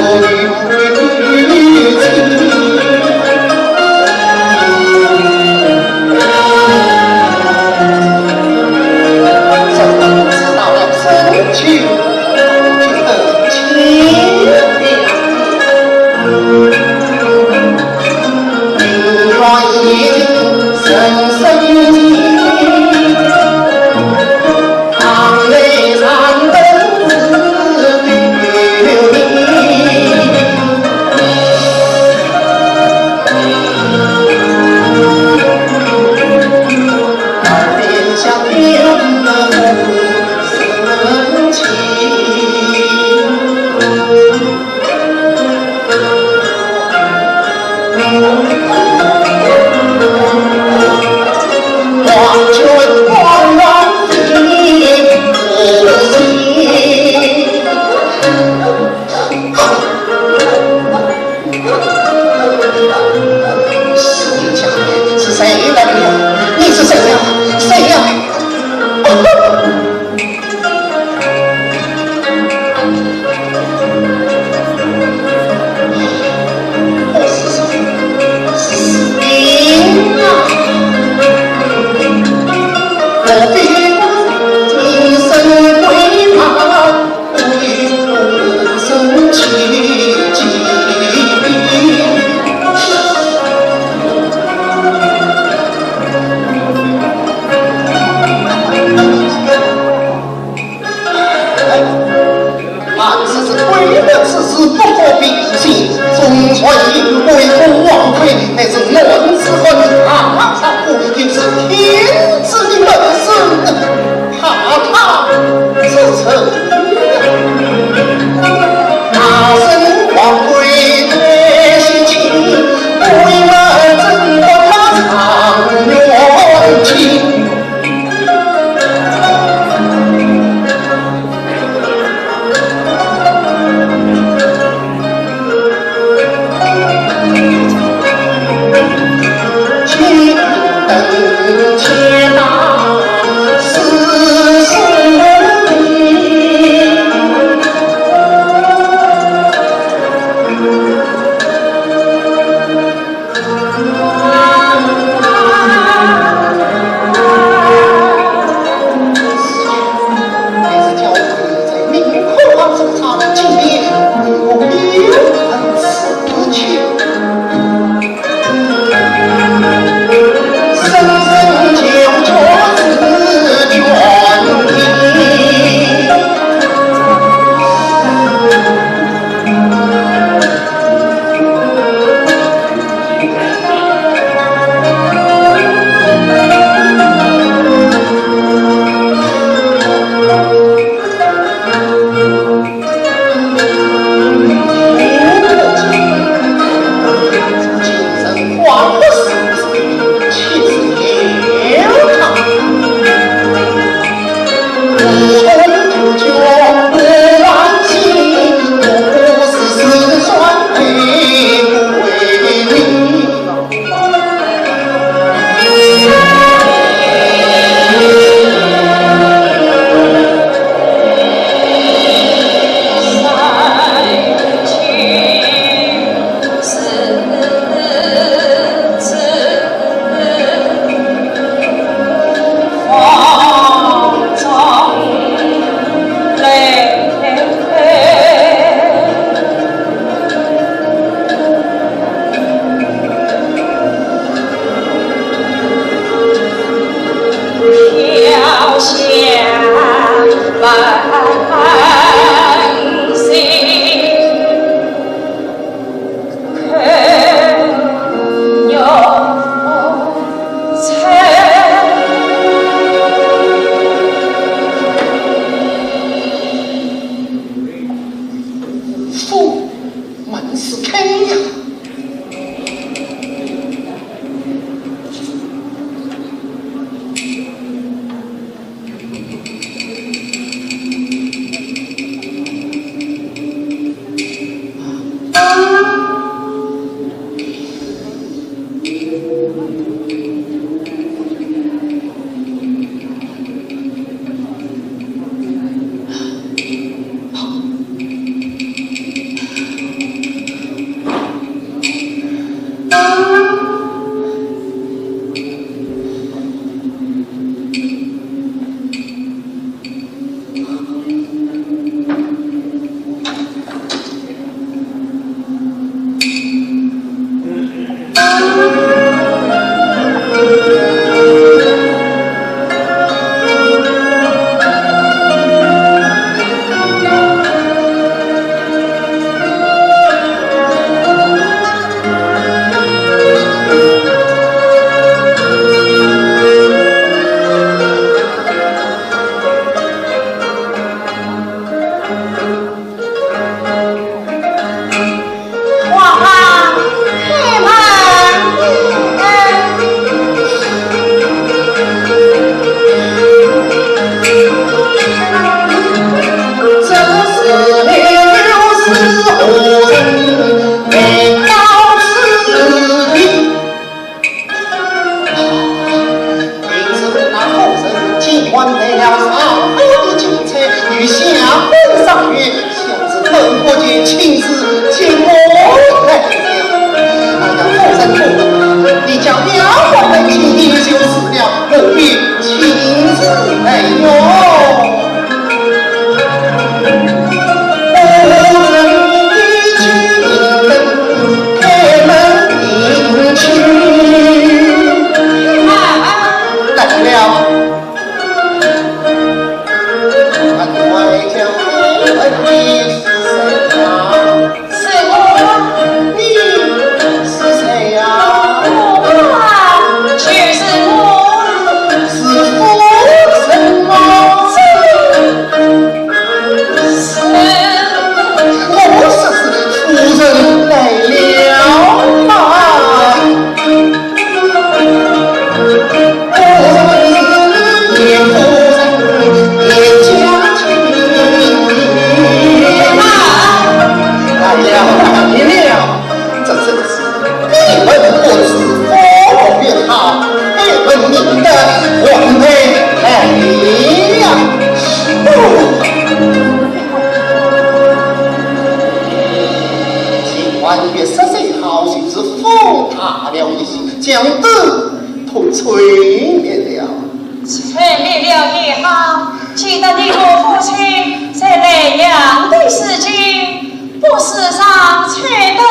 贼好心之风塌了一些，将德都吹灭了。吹灭了也好，记得你我父亲在雷阳的事情，不是上吹灯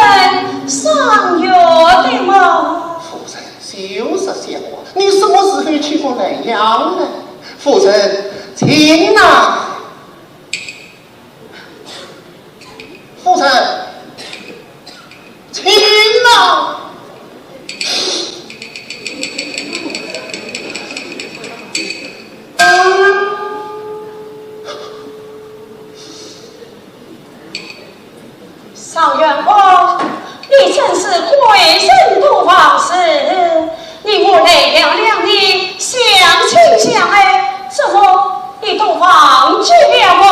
上月的吗？夫人，就是闲话，你什么时候去过雷阳呢？夫人，请呐。夫人，请呐。上元皇，你真是贵人多方事，你我雷阳两地相亲相爱，怎么你都忘记了我？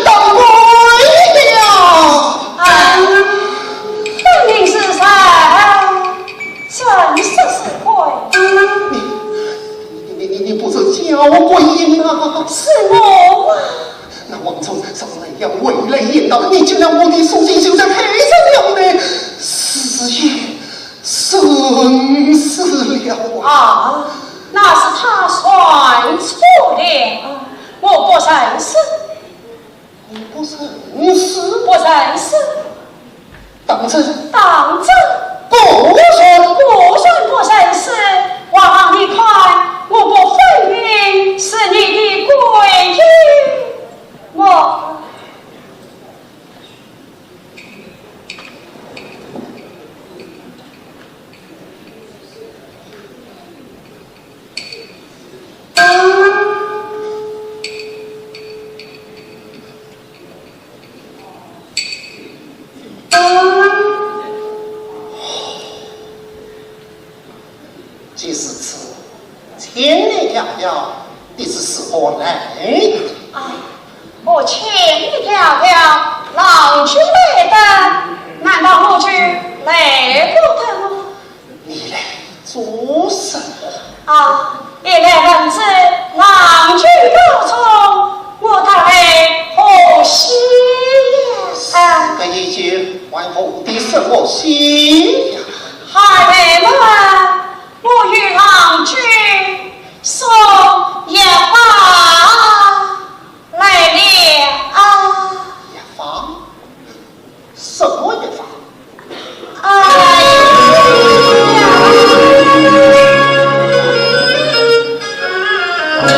当归了！分明是谁？真是贵！你不是叫鬼吗？是我啊！那王冲上来要为雷言道，你就让我的书信就在黑上了呢，死也损失了啊！那是他算错了，我不认识。不认识？不认识。当真？当真。不认不认识。望你看，我不分明是你的贵人。我。即是此，千里迢迢，你是使何来？我千里迢迢，郎君来的，难道我去来不得吗？你来做什么？一来人知郎君高中，我当来何喜呀？这一句还后的什么喜呀？还没问。我与郎君送一房来了。一房？什么一房？你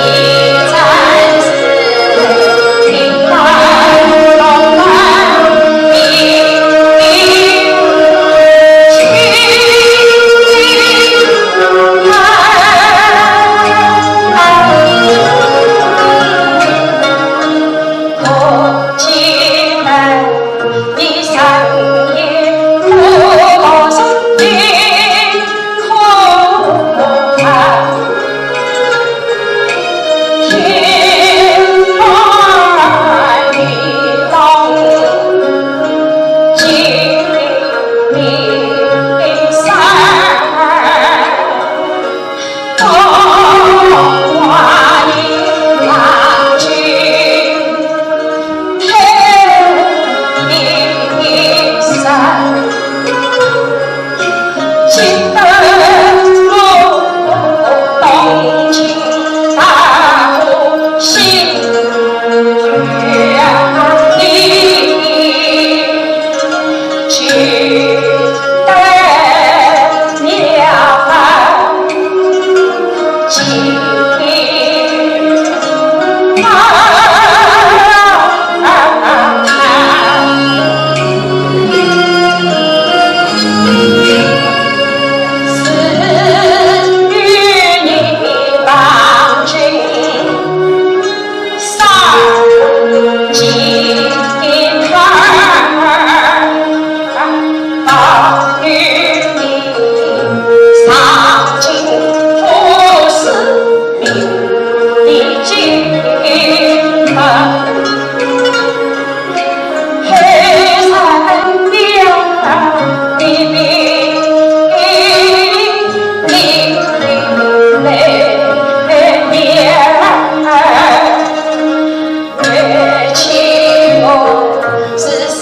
才是。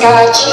啊。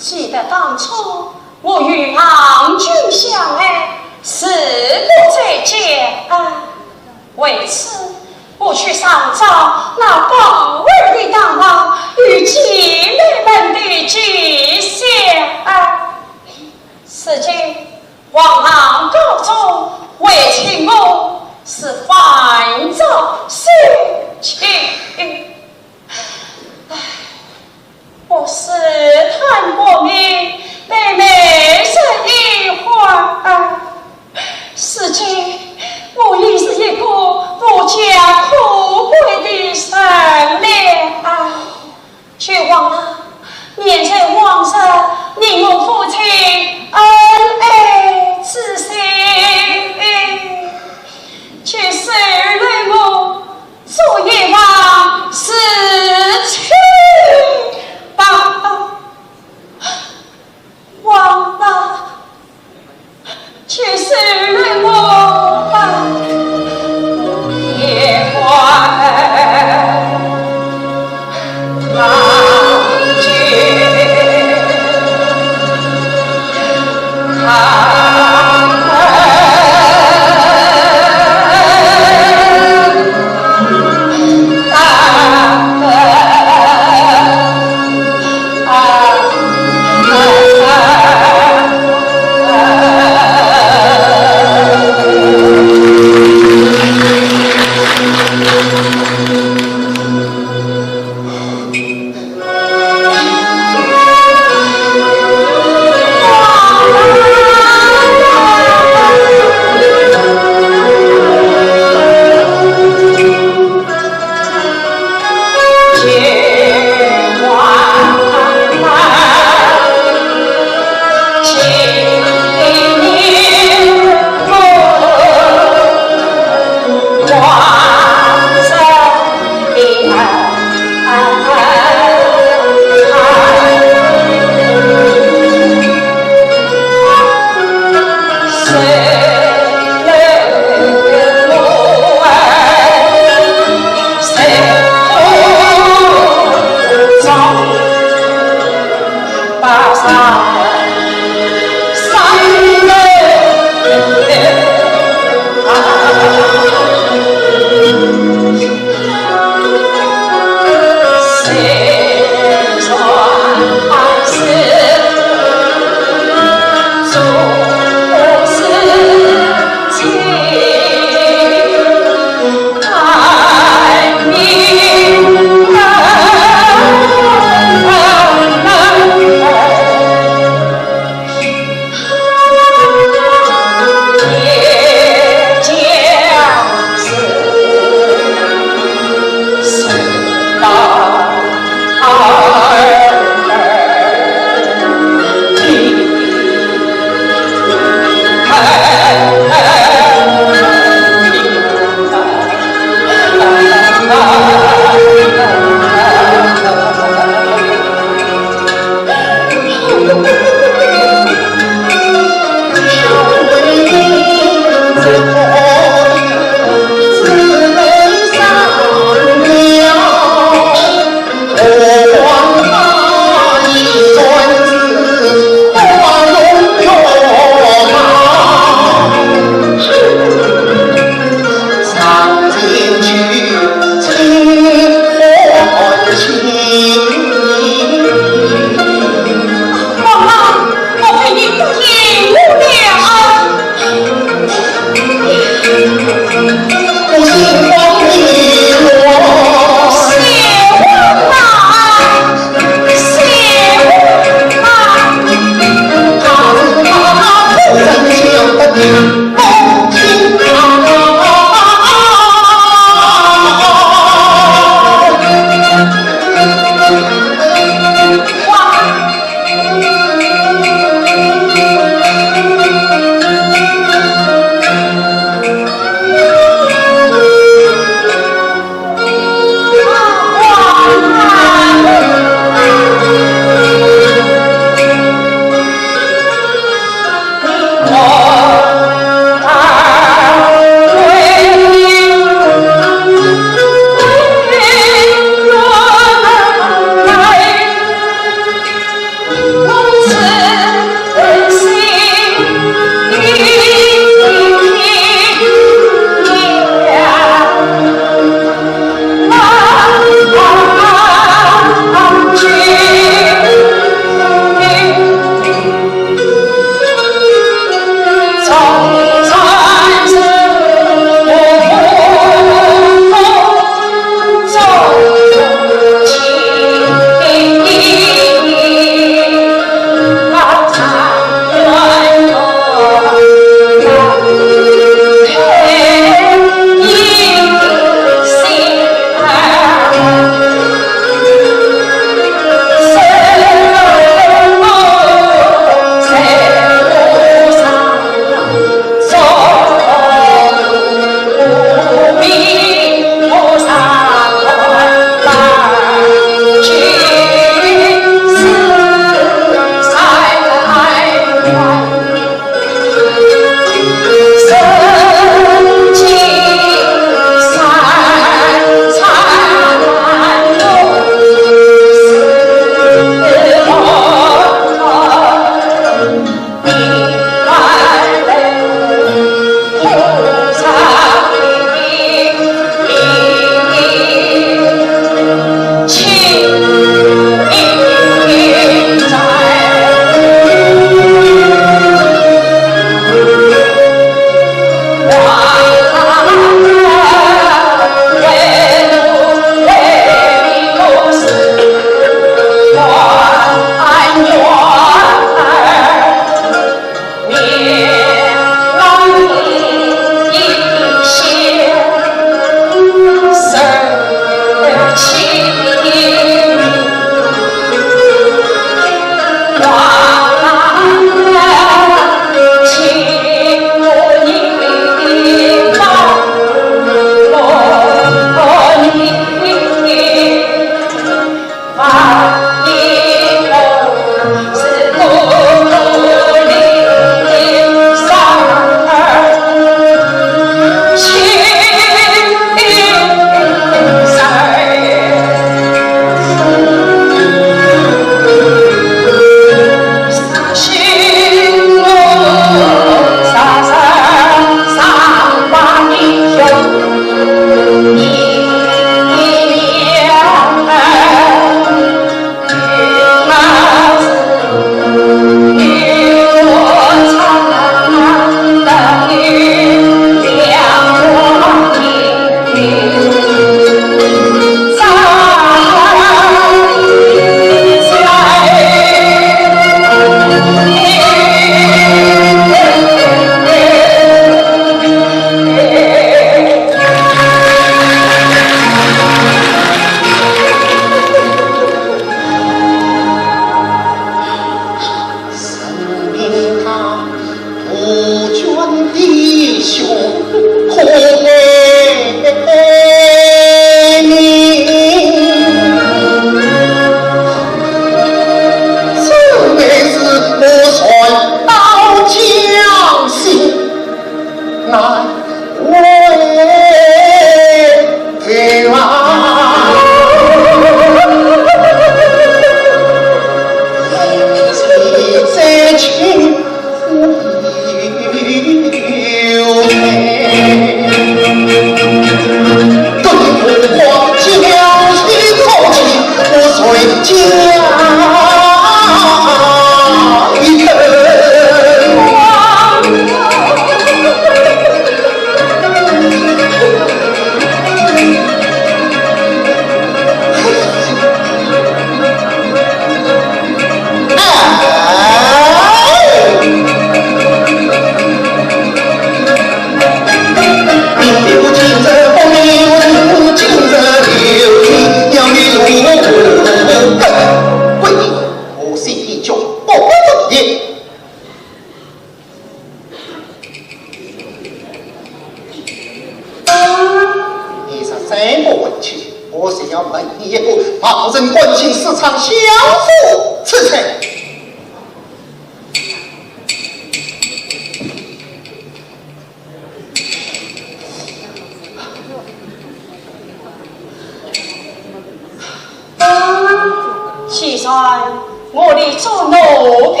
我的做奴婢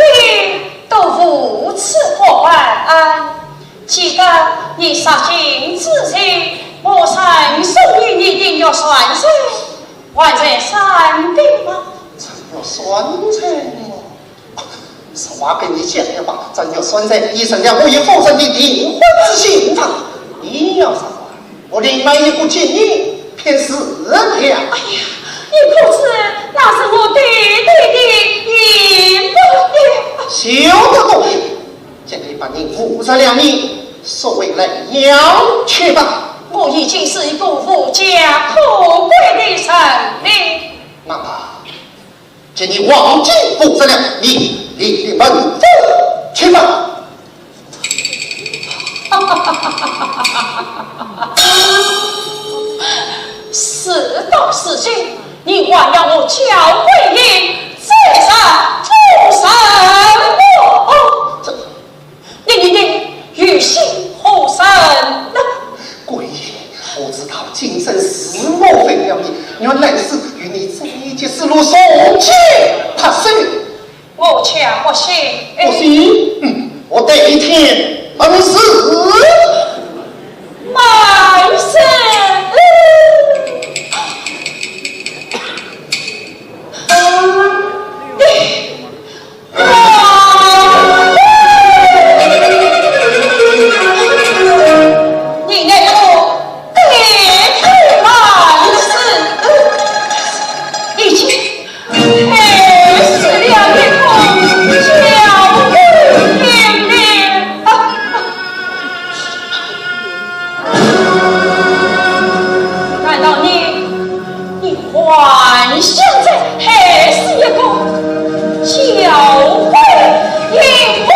都如此不晚安。记得你杀尽之前，我曾送你一定要算账，还在山边吗？真要算账哦！实话跟你讲的吧，真要算账，医生了我与夫人的订婚之信上，你要啥话？我另外一个建议，偏私了。哎呀，你不知那是我弟弟的义父休得狗屁！这里把你负责了你，所谓来要去吧。我已经是一个无家可归的生命。那么，请你忘记负责了你的本分去吧。事到如今，你还要我教会你这上诸神我？你于心何生呢？鬼爷，我知道今生是莫非了你，原来是与你在一起是路送去他生。我恰不信。不信？我得一天门死。满是你那个别去满是已经黑死了一个小姑娘难道你幻想着还是一个小鬼淫魔？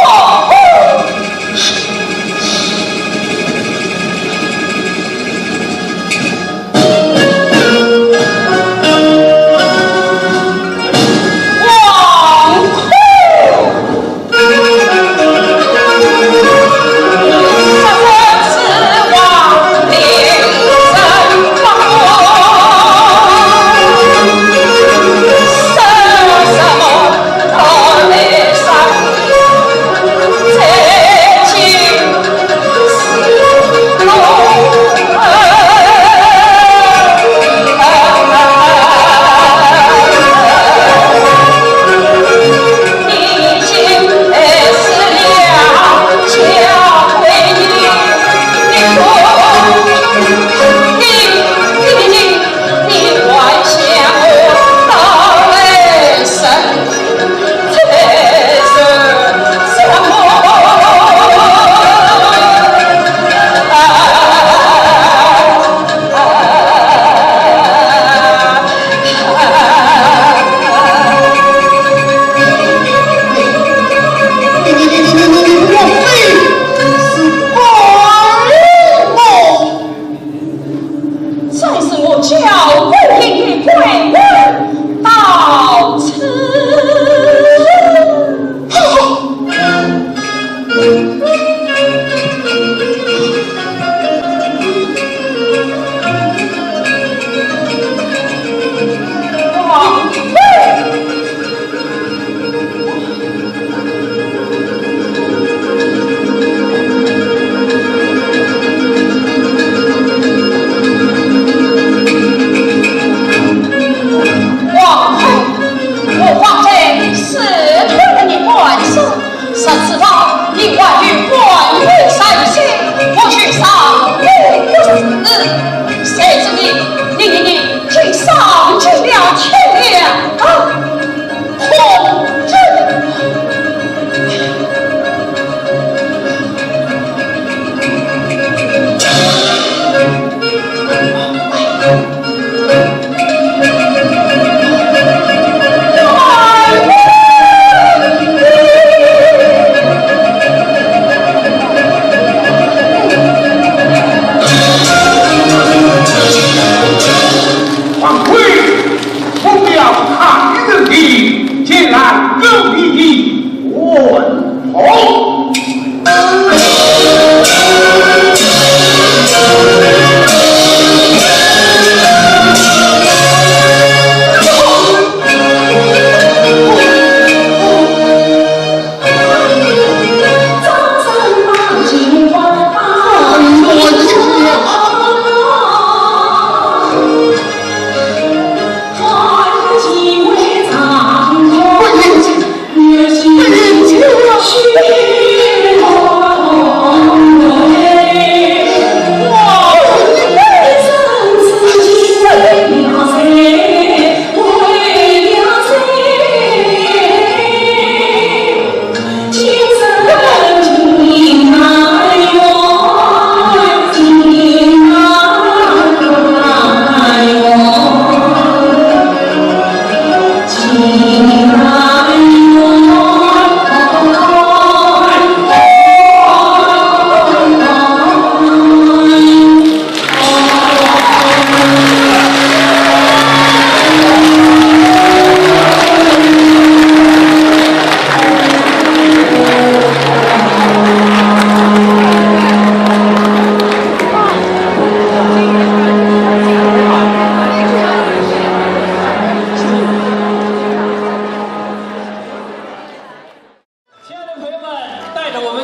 不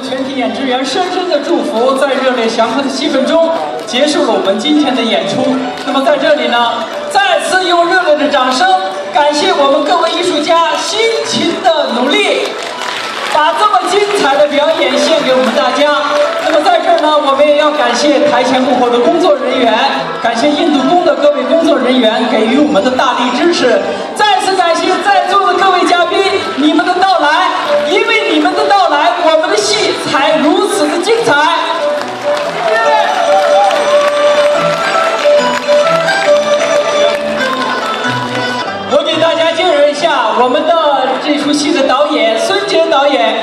全体演职员深深的祝福，在热烈祥和的气氛中，结束了我们今天的演出。那么在这里呢，再次用热烈的掌声，感谢我们各位艺术家辛勤的努力，把这么精彩的表演献给我们大家。那么在这儿呢，我们也要感谢台前幕后的工作人员，感谢印度宫的各位工作人员给予我们的大力支持。再次感谢在座的各位嘉宾，你们的到来，因为你们的到来，我们的戏才如此的精彩。我给大家介绍一下我们的这出戏的导演孙杰导演。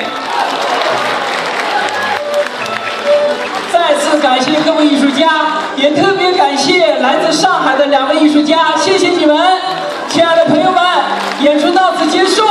再次感谢各位艺术家，也特别感谢来自上海的2位艺术家，谢谢你们，亲爱的朋友们，演出到此结束。